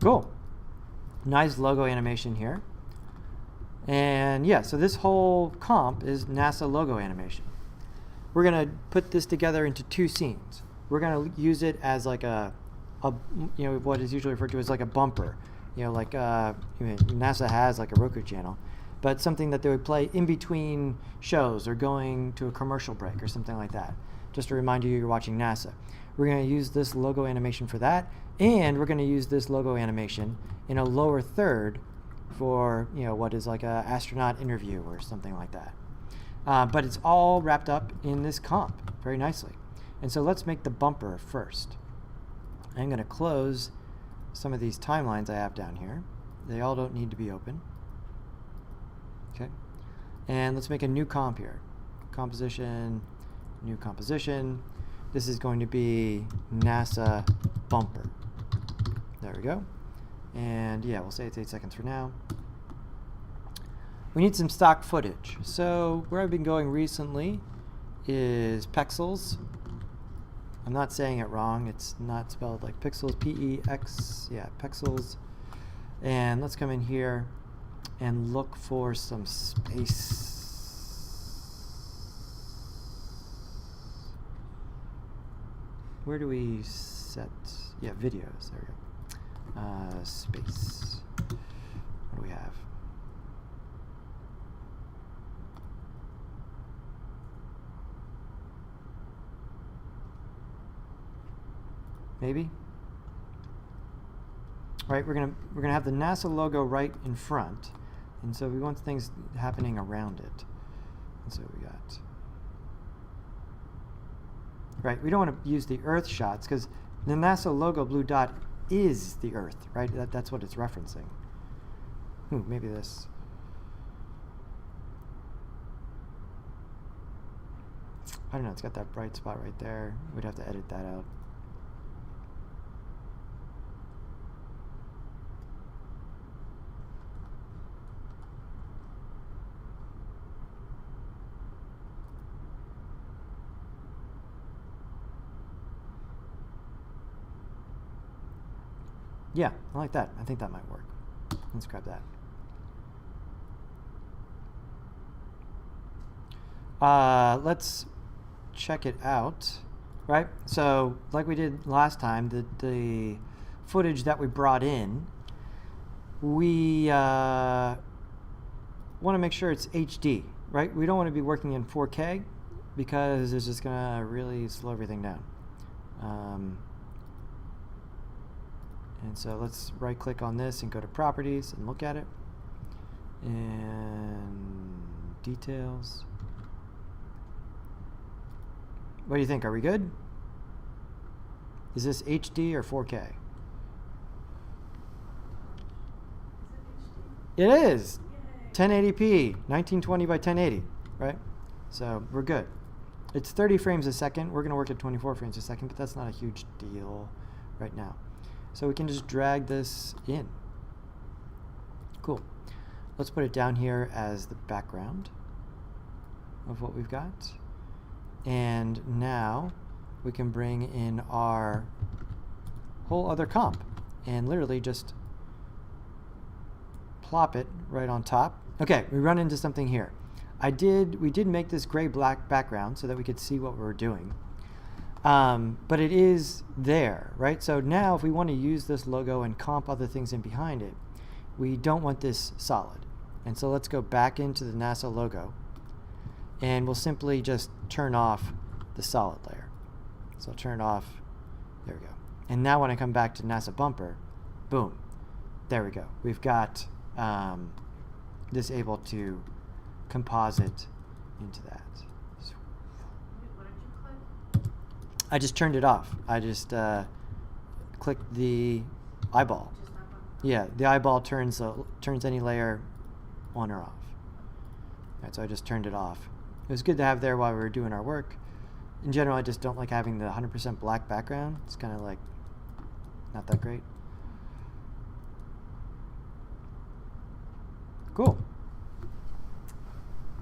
Cool. Nice logo animation here. And yeah, so this whole comp is NASA logo animation. We're going to put this together into 2 scenes. We're going to use it as like a you know, what is usually referred to as like a bumper. You know, like NASA has like a Roku channel, but something that they would play in between shows or going to a commercial break or something like that. Just to remind you you're watching NASA. We're going to use this logo animation for that, and we're going to use this logo animation in a lower third for, you know, what is like a astronaut interview or something like that. But it's all wrapped up in this comp very nicely. And so let's make the bumper first. I'm going to close some of these timelines I have down here. They all don't need to be open. Okay. And let's make a new comp here. Composition, new composition. This is going to be NASA bumper. There we go. And yeah, we'll say it's 8 seconds for now. We need some stock footage. So where I've been going recently is Pexels. I'm not saying it wrong. It's not spelled like pixels, P-E-X, yeah, Pexels. And let's come in here and look for some space. Where do we set? Yeah, videos. There we go. Space. What do we have? Maybe. Right, we're gonna have the NASA logo right in front, and so we want things happening around it. And so we got. Right, we don't want to use the Earth shots because the NASA logo blue dot is the Earth, right? That's what it's referencing. Maybe this. I don't know, it's got that bright spot right there. We'd have to edit that out. Yeah, I like that. I think that might work. Let's grab that. Let's check it out, right? So like we did last time, the footage that we brought in, we want to make sure it's HD, right? We don't want to be working in 4K because it's just going to really slow everything down. And so let's right click on this and go to properties and look at it. And details. What do you think? Are we good? Is this HD or 4K? It is. 1080p, 1920 by 1080, right? So we're good. It's 30 frames a second. We're going to work at 24 frames a second, but that's not a huge deal right now. So we can just drag this in. Cool. Let's put it down here as the background of what we've got. And now we can bring in our whole other comp and literally just plop it right on top. Okay, we run into something here. We did make this gray-black background so that we could see what we were doing. But it is there, right? So now if we want to use this logo and comp other things in behind it, we don't want this solid. And so let's go back into the NASA logo and we'll simply just turn off the solid layer. So turn off, there we go. And now when I come back to NASA bumper, boom, there we go. We've got this able to composite into that. I just turned it off. I just clicked the eyeball. Yeah, the eyeball turns any layer on or off. Right, so I just turned it off. It was good to have there while we were doing our work. In general, I just don't like having the 100% black background. It's kind of like not that great. Cool.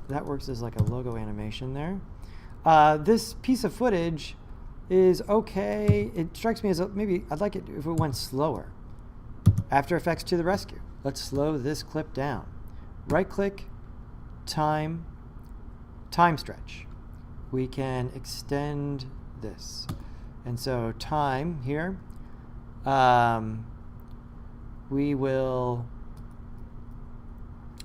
That works as like a logo animation there. This piece of footage is okay. It strikes me as maybe I'd like it if it went slower. After Effects to the rescue. Let's slow this clip down. Right click, time stretch. We can extend this. And so time here, we will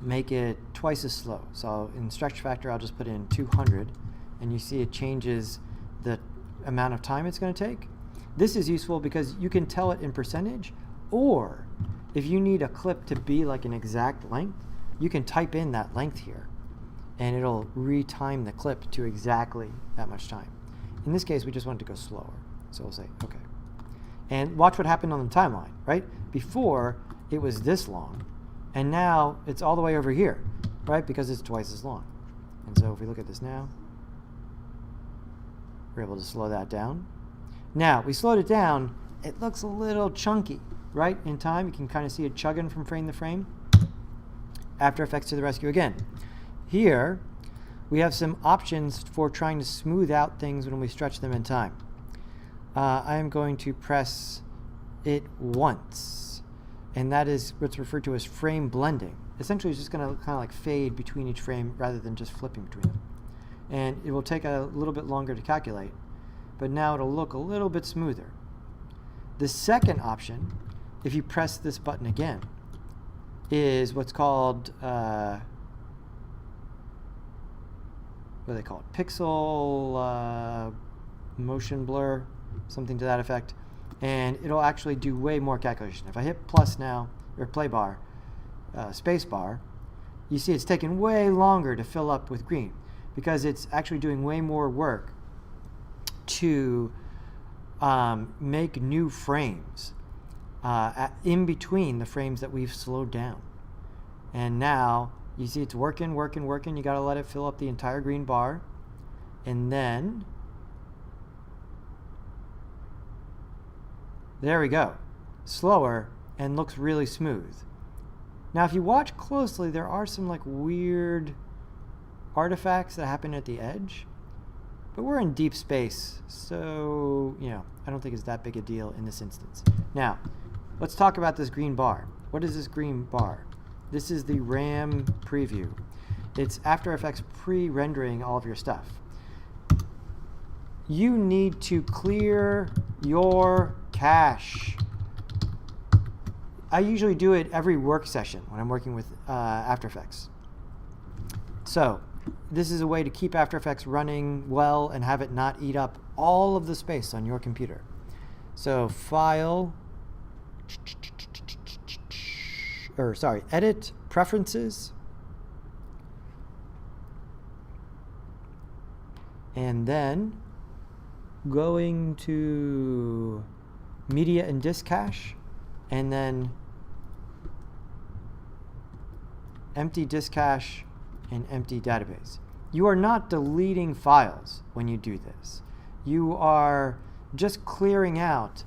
make it twice as slow. So in stretch factor, I'll just put in 200 and you see it changes the amount of time it's going to take. This is useful because you can tell it in percentage, or if you need a clip to be like an exact length, you can type in that length here and it'll retime the clip to exactly that much time. In this case, we just want it to go slower. So we'll say, okay. And watch what happened on the timeline, right? Before, it was this long, and now it's all the way over here, right? Because it's twice as long. And so if we look at this now, we're able to slow that down. Now, we slowed it down. It looks a little chunky. right, in time. You can kind of see it chugging from frame to frame. After Effects to the rescue again. Here, we have some options for trying to smooth out things when we stretch them in time. I am going to press it once, and that is what's referred to as frame blending. Essentially, it's just going to kind of like fade between each frame rather than just flipping between them. And it will take a little bit longer to calculate, but now it'll look a little bit smoother. The second option, if you press this button again, is what's called, what do they call it? Pixel motion blur, something to that effect. And it'll actually do way more calculation. If I hit plus now, or play bar, space bar, you see it's taking way longer to fill up with green because it's actually doing way more work to make new frames in between the frames that we've slowed down. And now you see it's working. You got to let it fill up the entire green bar. And then there we go. Slower and looks really smooth. Now if you watch closely, there are some like weird artifacts that happen at the edge. But we're in deep space, so I don't think it's that big a deal in this instance. Now, let's talk about this green bar. What is this green bar? This is the RAM preview. It's After Effects pre-rendering all of your stuff. You need to clear your cache. I usually do it every work session when I'm working with After Effects. So, this is a way to keep After Effects running well and have it not eat up all of the space on your computer. So File, Edit, Preferences, and then going to Media and Disk Cache, and then Empty Disk Cache and Empty Database. You are not deleting files when you do this. You are just clearing out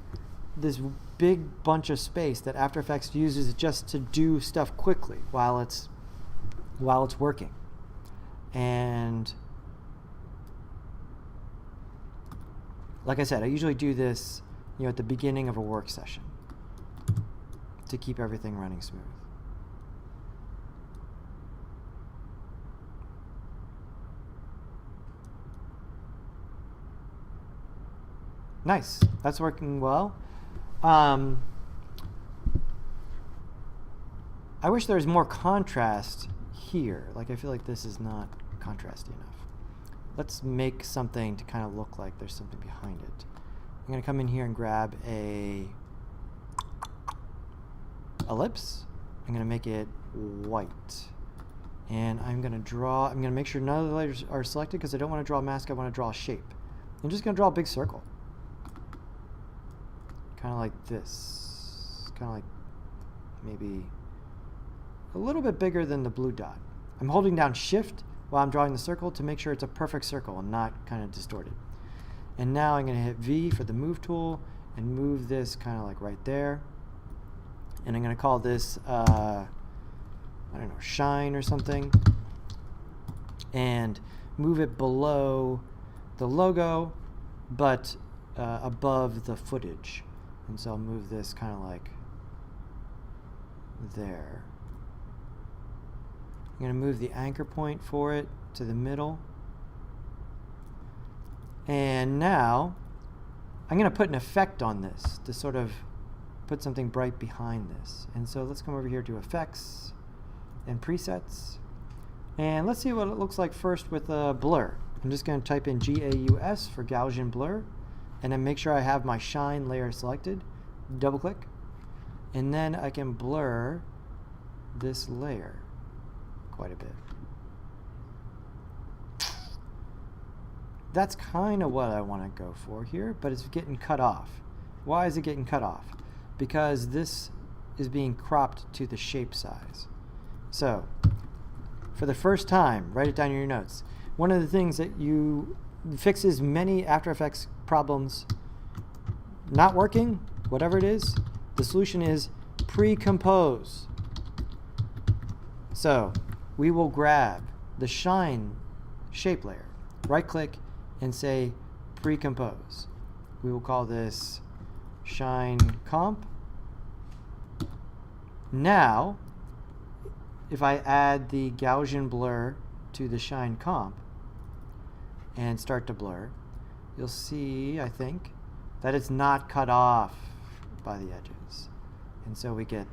this big bunch of space that After Effects uses just to do stuff quickly while it's working. And like I said, I usually do this at the beginning of a work session to keep everything running smooth. Nice. That's working well. I wish there was more contrast here. Like, I feel like this is not contrasty enough. Let's make something to kind of look like there's something behind it. I'm going to come in here and grab a ellipse. I'm going to make it white. And I'm going to make sure none of the layers are selected because I don't want to draw a mask, I want to draw a shape. I'm just going to draw a big circle. Kind of like this. Kind of like maybe a little bit bigger than the blue dot. I'm holding down Shift while I'm drawing the circle to make sure it's a perfect circle and not kind of distorted. And now I'm going to hit V for the move tool and move this kind of like right there. And I'm going to call this, I don't know, shine or something. And move it below the logo, but above the footage. And so I'll move this kind of like there. I'm going to move the anchor point for it to the middle. And now I'm going to put an effect on this to sort of put something bright behind this. And so let's come over here to Effects and Presets. And let's see what it looks like first with a blur. I'm just going to type in GAUS for Gaussian blur. And then make sure I have my shine layer selected. Double click. And then I can blur this layer quite a bit. That's kind of what I want to go for here, but it's getting cut off. Why is it getting cut off? Because this is being cropped to the shape size. So, for the first time, write it down in your notes. One of the things that fixes many After Effects problems not working, whatever it is The solution is pre-compose. So we will grab the shine shape layer, right click and say pre-compose. We will call this shine comp. Now, if I add the Gaussian blur to the shine comp and start to blur, you'll see, I think, that it's not cut off by the edges. And so we get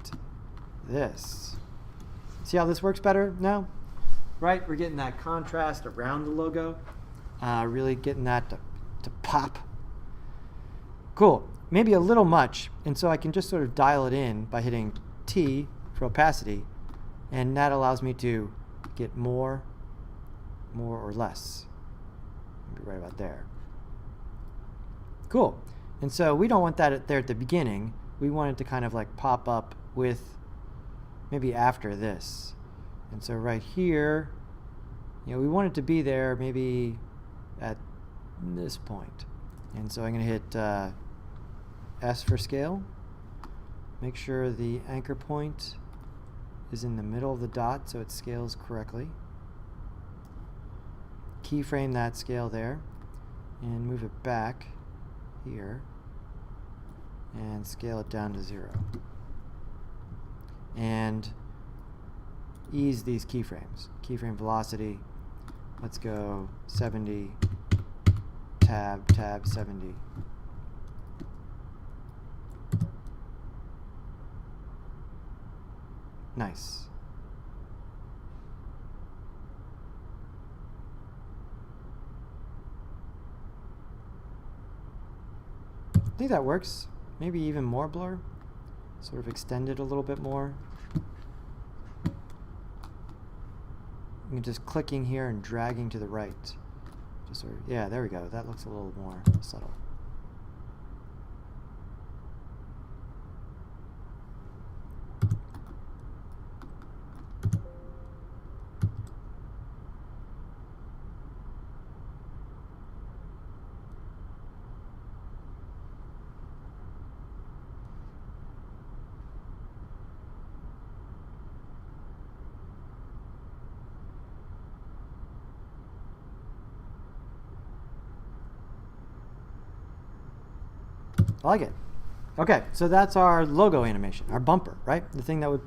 this. See how this works better now? Right? We're getting that contrast around the logo, really getting that to pop. Cool. Maybe a little much, and so I can just sort of dial it in by hitting T for opacity, and that allows me to get more or less. Maybe right about there. Cool. And so we don't want that there at the beginning. We want it to kind of like pop up with maybe after this. And so right here, you know, we want it to be there maybe at this point. And so I'm going to hit S for scale. Make sure the anchor point is in the middle of the dot so it scales correctly. Keyframe that scale there and move it back here and scale it down to 0. And ease these keyframes. Keyframe velocity, let's go 70, tab 70. Nice. I think that works. Maybe even more blur. Sort of extend it a little bit more. You can just clicking here and dragging to the right. Just sort of, yeah, there we go. That looks a little more subtle. I like it. Okay, so that's our logo animation, our bumper, right? The thing that would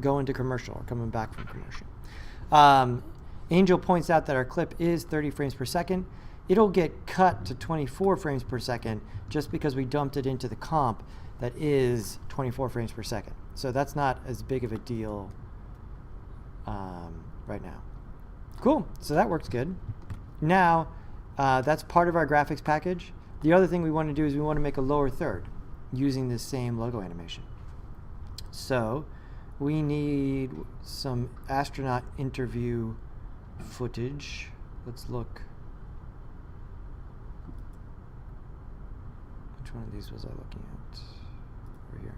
go into commercial or coming back from commercial. Angel points out that our clip is 30 frames per second. It'll get cut to 24 frames per second just because we dumped it into the comp that is 24 frames per second. So that's not as big of a deal right now. Cool, so that works good. Now, that's part of our graphics package. The other thing we want to do is we want to make a lower third using this same logo animation. So we need some astronaut interview footage. Let's look. Which one of these was I looking at? Over here.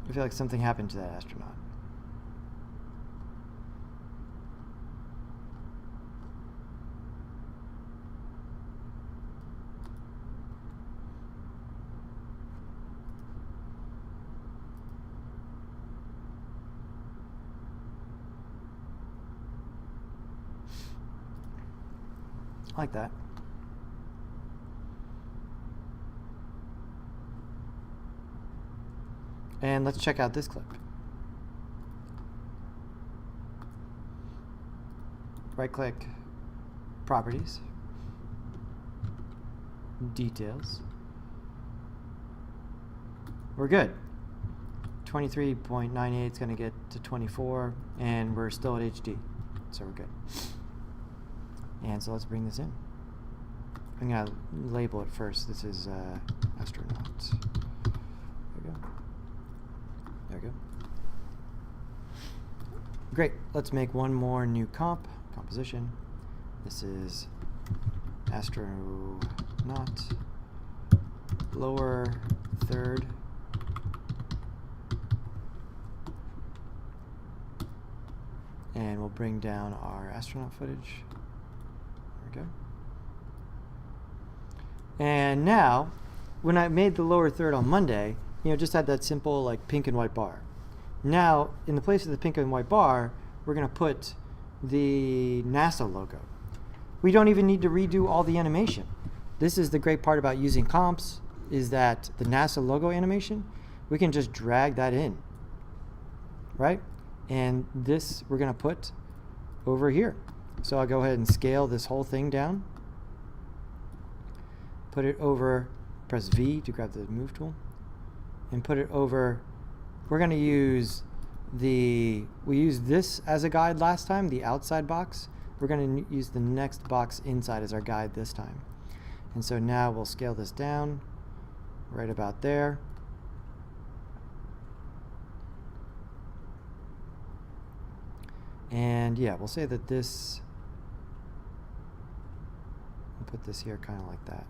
I feel like something happened to that astronaut. I like that. And let's check out this clip. Right click, properties, details. We're good. 23.98 is going to get to 24, and we're still at HD, so we're good. And so let's bring this in. I'm going to label it first. This is astronaut. There we go. There we go. Great. Let's make one more new composition. This is astronaut, lower third. And we'll bring down our astronaut footage. There we go. And now, when I made the lower third on Monday, just had that simple like pink and white bar. Now, in the place of the pink and white bar, we're going to put the NASA logo. We don't even need to redo all the animation. This is the great part about using comps, is that the NASA logo animation, we can just drag that in, right? And this we're going to put over here. So I'll go ahead and scale this whole thing down. Put it over, press V to grab the move tool, and put it over. We're going to use we used this as a guide last time, the outside box. We're going to use the next box inside as our guide this time. And so now we'll scale this down right about there. And yeah, we'll say that this, we'll put this here kind of like that.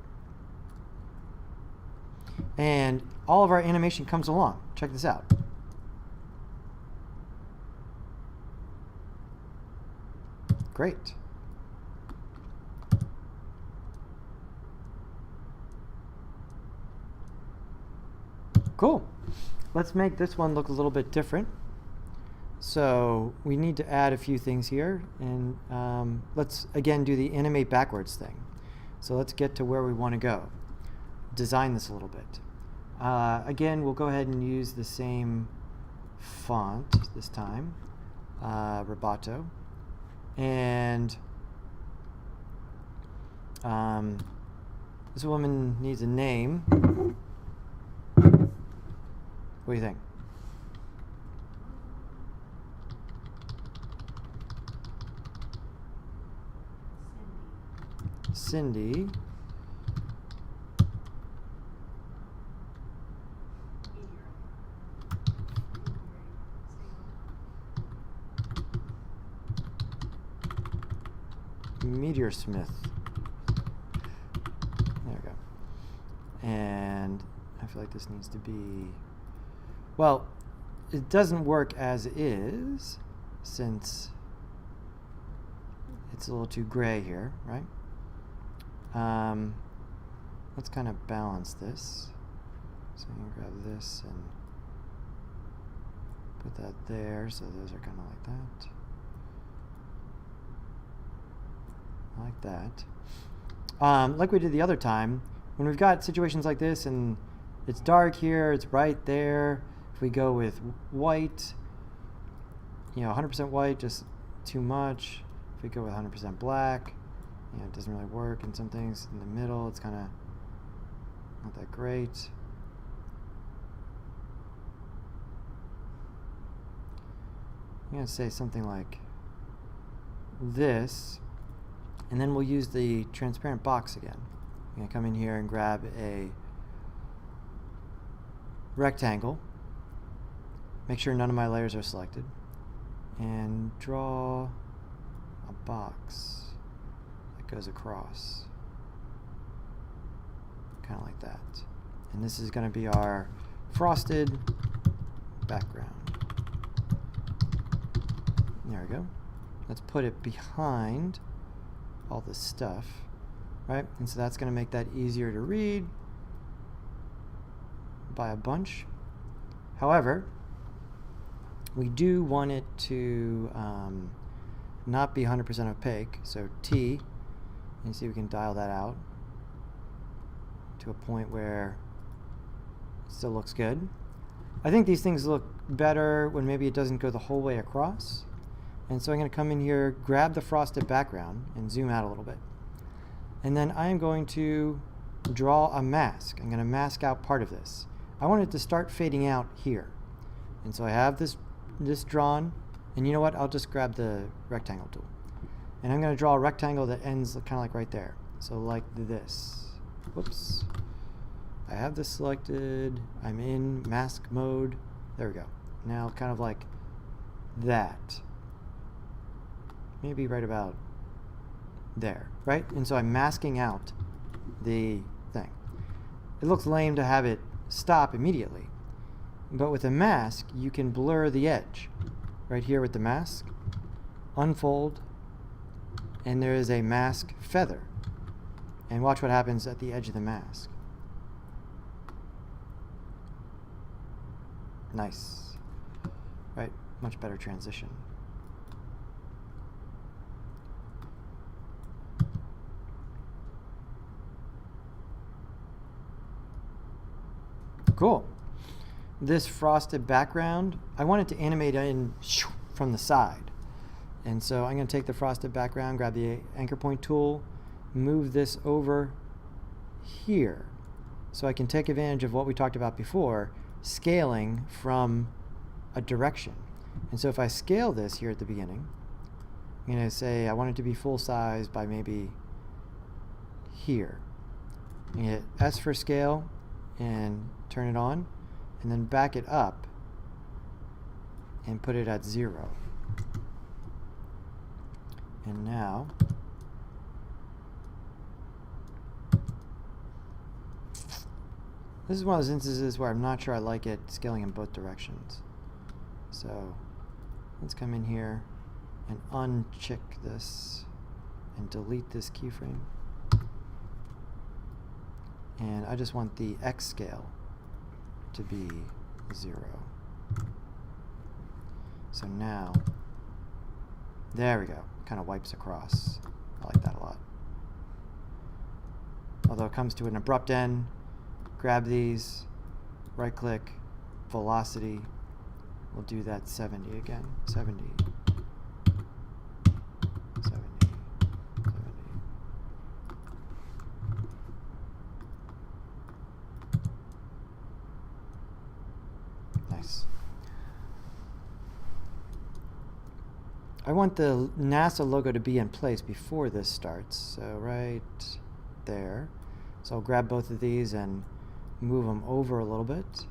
And all of our animation comes along. Check this out. Great. Cool. Let's make this one look a little bit different. So we need to add a few things here, and let's again do the animate backwards thing. So let's get to where we want to go. Design this a little bit. Again, we'll go ahead and use the same font this time, Roboto. And this woman needs a name. What do you think? Cindy. Meteor Smith. There we go. And I feel like this needs to be, well, it doesn't work as is since it's a little too gray here, right? Let's kind of balance this. So I'm going to grab this and put that there, so those are kind of like that. Like that. Like we did the other time, when we've got situations like this and it's dark here, it's bright there, if we go with white, 100% white, just too much. If we go with 100% black, it doesn't really work. And some things in the middle, it's kind of not that great. I'm going to say something like this. And then we'll use the transparent box again. I'm going to come in here and grab a rectangle. Make sure none of my layers are selected. And draw a box that goes across. Kind of like that. And this is going to be our frosted background. There we go. Let's put it behind all this stuff, right? And so that's going to make that easier to read by a bunch. However, we do want it to not be 100% opaque. So T, and see if we can dial that out to a point where it still looks good. I think these things look better when maybe it doesn't go the whole way across. And so I'm going to come in here, grab the frosted background, and zoom out a little bit. And then I'm going to draw a mask. I'm going to mask out part of this. I want it to start fading out here. And so I have this drawn, and you know what? I'll just grab the rectangle tool. And I'm going to draw a rectangle that ends kind of like right there. So like this. Whoops. I have this selected. I'm in mask mode. There we go. Now kind of like that. Maybe right about there, right? And so I'm masking out the thing. It looks lame to have it stop immediately. But with a mask, you can blur the edge. Right here with the mask, unfold, and there is a mask feather. And watch what happens at the edge of the mask. Nice. Right, much better transition. Cool. This frosted background, I want it to animate in from the side. And so I'm going to take the frosted background, grab the anchor point tool, move this over here. So I can take advantage of what we talked about before, scaling from a direction. And so if I scale this here at the beginning, I'm going to say I want it to be full size by maybe here. And hit S for scale and turn it on, and then back it up and put it at 0. And now this is one of those instances where I'm not sure I like it scaling in both directions. So let's come in here and uncheck this and delete this keyframe. And I just want the X scale to be 0. So now, there we go. Kind of wipes across. I like that a lot. Although it comes to an abrupt end, grab these, right click, velocity. We'll do that 70 again. 70. 70. 70. Nice. I want the NASA logo to be in place before this starts. So right there. So I'll grab both of these and move them over a little bit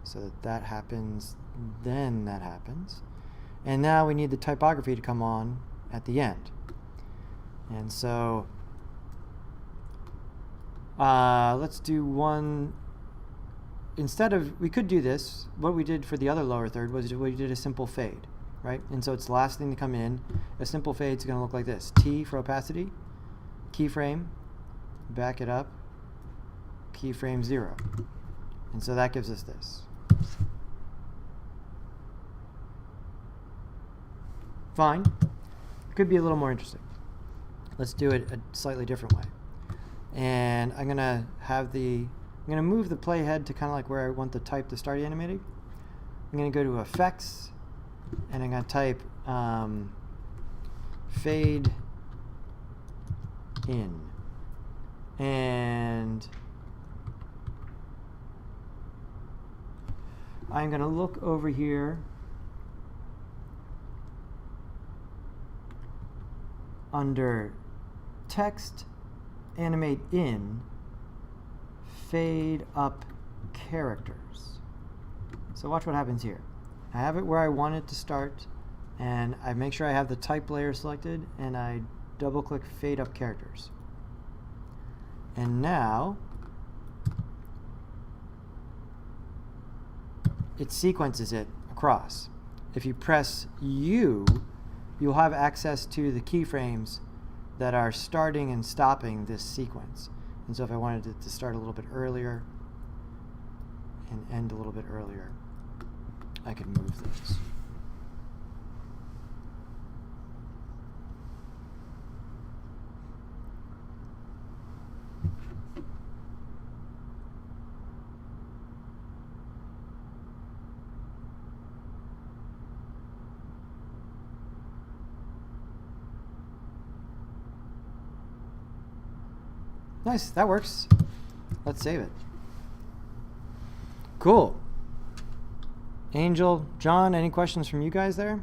so that that happens, then that happens. And now we need the typography to come on at the end. And so let's do one. Instead of, we could do this, what we did for the other lower third was we did a simple fade, right? And so it's the last thing to come in. A simple fade is going to look like this. T for opacity, keyframe, back it up, keyframe 0. And so that gives us this. Fine. Could be a little more interesting. Let's do it a slightly different way. And I'm going to have I'm going to move the playhead to kind of like where I want the type to start animating. I'm going to go to Effects, and I'm going to type Fade In. And I'm going to look over here under Text, Animate In, Fade Up Characters. So watch what happens here. I have it where I want it to start, and I make sure I have the type layer selected, and I double click Fade Up Characters. And now it sequences it across. If you press U, you'll have access to the keyframes that are starting and stopping this sequence. And so if I wanted it to start a little bit earlier and end a little bit earlier, I could move those. Nice, that works. Let's save it. Cool. Angel, John, any questions from you guys there?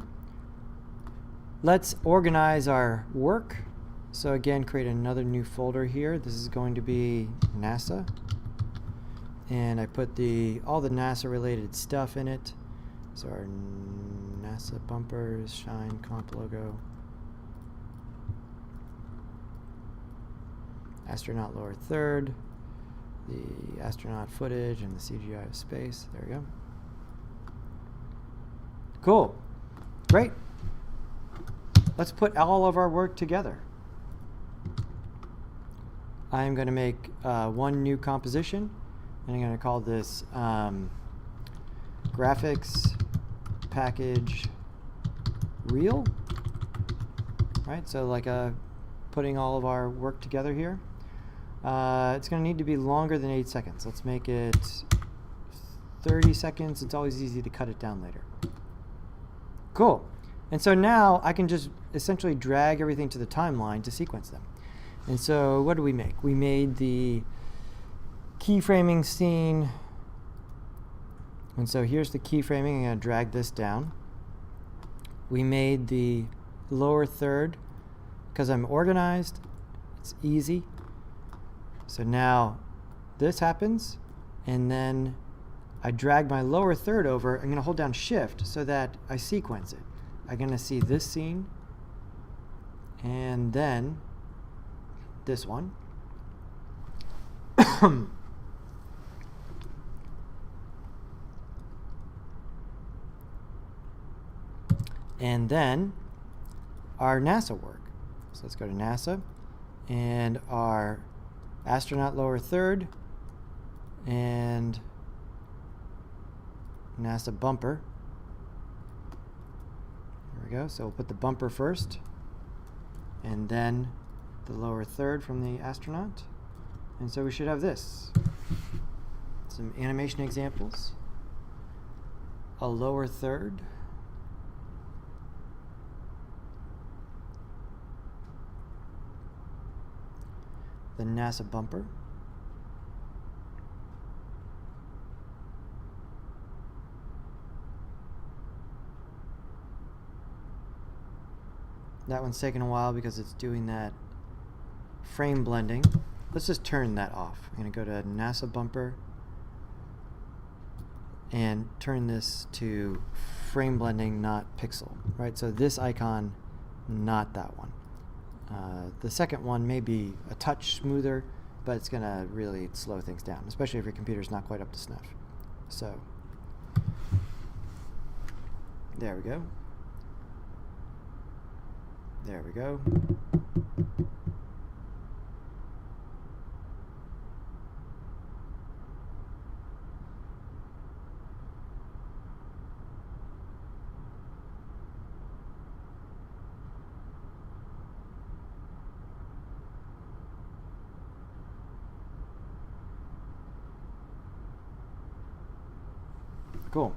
Let's organize our work. So again, create another new folder here. This is going to be NASA. And I put all the NASA related stuff in it. So our NASA bumpers, shine, comp logo. Astronaut lower third. The astronaut footage and the CGI of space. There we go. Cool. Great. Let's put all of our work together. I'm going to make one new composition, and I'm going to call this graphics package reel. Right, so like putting all of our work together here. It's going to need to be longer than 8 seconds. Let's make it 30 seconds. It's always easy to cut it down later. Cool. And so now I can just essentially drag everything to the timeline to sequence them. And so what did we make? We made the keyframing scene. And so here's the keyframing. I'm going to drag this down. We made the lower third. Because I'm organized, it's easy. So now this happens, and then I drag my lower third over. I'm going to hold down Shift so that I sequence it. I'm going to see this scene, and then this one. And then our NASA work. So let's go to NASA, and our astronaut lower third, and NASA bumper. There we go. So we'll put the bumper first, and then the lower third from the astronaut. And so we should have this. Some animation examples. A lower third. The NASA bumper. That one's taking a while because it's doing that frame blending. Let's just turn that off. I'm going to go to NASA bumper and turn this to frame blending, not pixel. Right? So this icon, not that one. The second one may be a touch smoother, but it's going to really slow things down, especially if your computer's not quite up to snuff. So, there we go. There we go. Cool.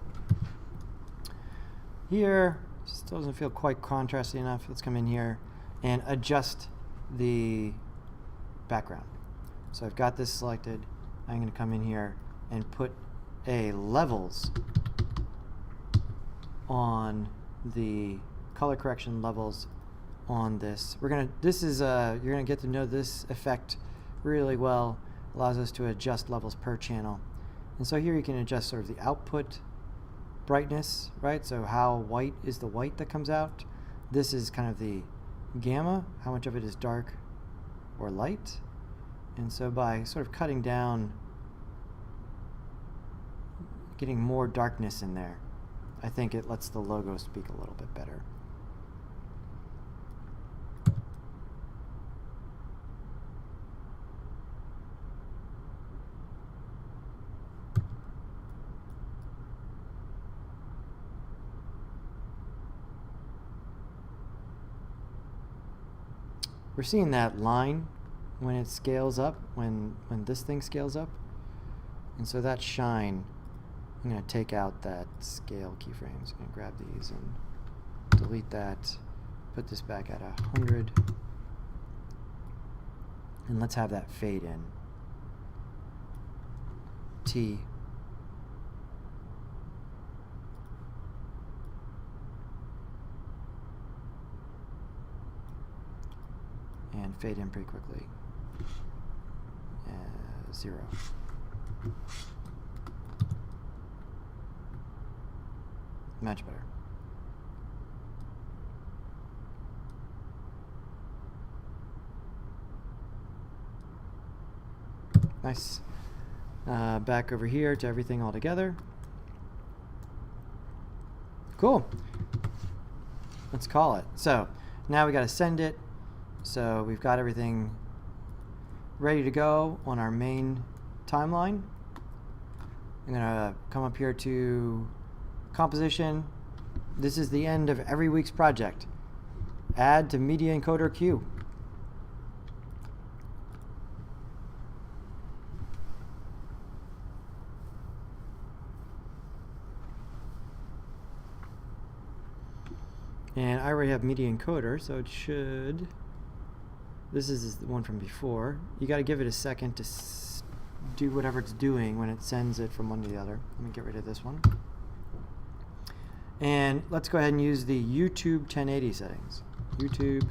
Here, still doesn't feel quite contrasty enough. Let's come in here and adjust the background. So I've got this selected. I'm going to come in here and put a levels on the color correction levels on this. You're going to get to know this effect really well. Allows us to adjust levels per channel. And so here you can adjust sort of the output brightness, right? So how white is the white that comes out. This is kind of the gamma, how much of it is dark or light. And so by sort of cutting down, getting more darkness in there, I think it lets the logo speak a little bit better. We're seeing that line when it scales up, when this thing scales up. And so that shine, I'm going to take out that scale keyframes. I'm going to grab these and delete that, put this back at 100. And let's have that fade in. T. And fade in pretty quickly. 0. Much better. Nice. Back over here to everything all together. Cool. Let's call it. So now we got to send it. So we've got everything ready to go on our main timeline. I'm going to come up here to composition. This is the end of every week's project. Add to media encoder queue. And I already have media encoder, so it should... This is the one from before. You got to give it a second to do whatever it's doing when it sends it from one to the other. Let me get rid of this one. And let's go ahead and use the YouTube 1080 settings. YouTube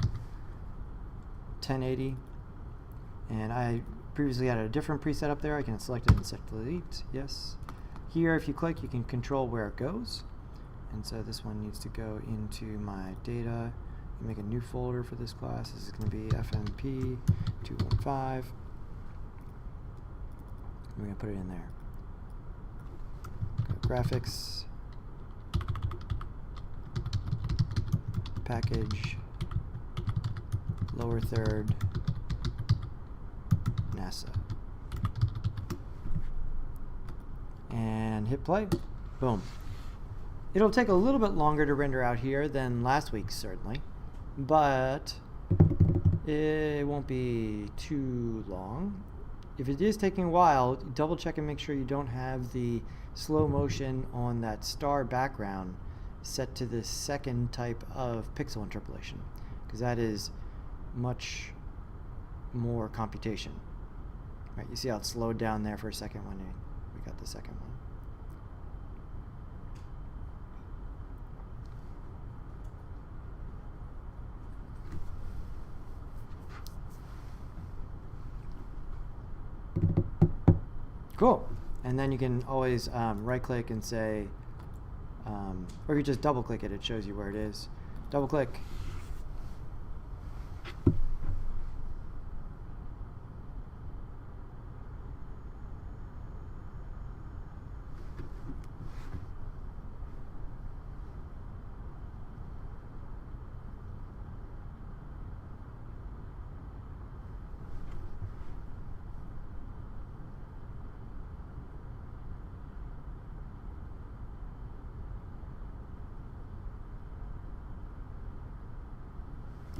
1080. And I previously had a different preset up there. I can select it and set delete. Yes. Here, if you click, you can control where it goes. And so this one needs to go into my data. Make a new folder for this class. This is going to be FMP 215. We're going to put it in there. Go graphics, package, lower third, NASA. And hit play. Boom. It'll take a little bit longer to render out here than last week's, certainly. But it won't be too long. If it is taking a while, double check and make sure you don't have the slow motion on that star background set to the second type of pixel interpolation, because that is much more computation. Right? You see how it slowed down there for a second when we got the second one. Cool. And then you can always right click and say, or you just double click it, it shows you where it is. Double click.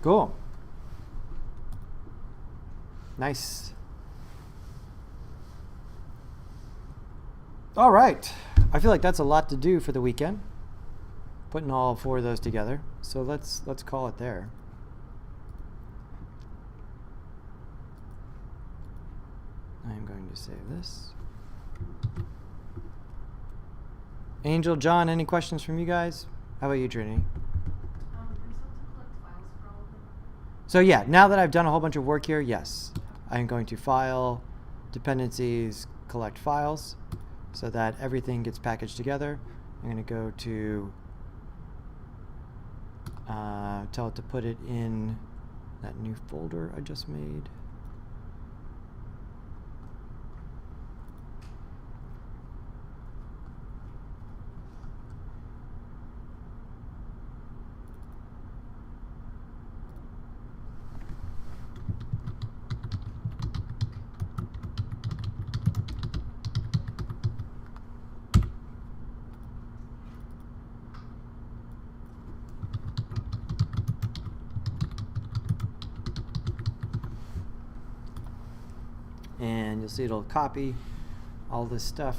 Cool. Nice. All right. I feel like that's a lot to do for the weekend, putting all 4 of those together. So let's call it there. I'm going to save this. Angel, John, any questions from you guys? How about you, Trinity? So yeah, now that I've done a whole bunch of work here, yes, I'm going to file, dependencies, collect files, so that everything gets packaged together. I'm going to go to tell it to put it in that new folder I just made. And you'll see it'll copy all this stuff,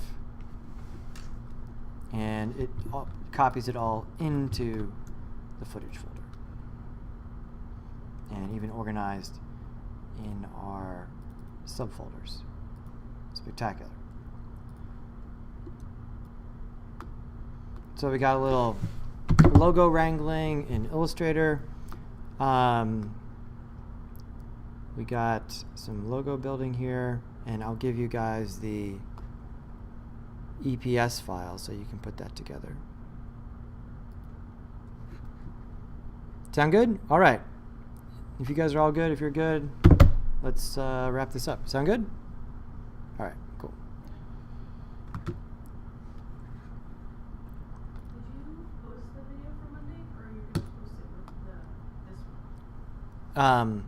and it copies it all into the footage folder, and even organized in our subfolders. Spectacular. So we got a little logo wrangling in Illustrator. We got some logo building here, and I'll give you guys the EPS file so you can put that together. Sound good? All right. If you guys are all good, if you're good, let's wrap this up. Sound good? All right, cool. Did you post the video for Monday, or are you going to post it with this one?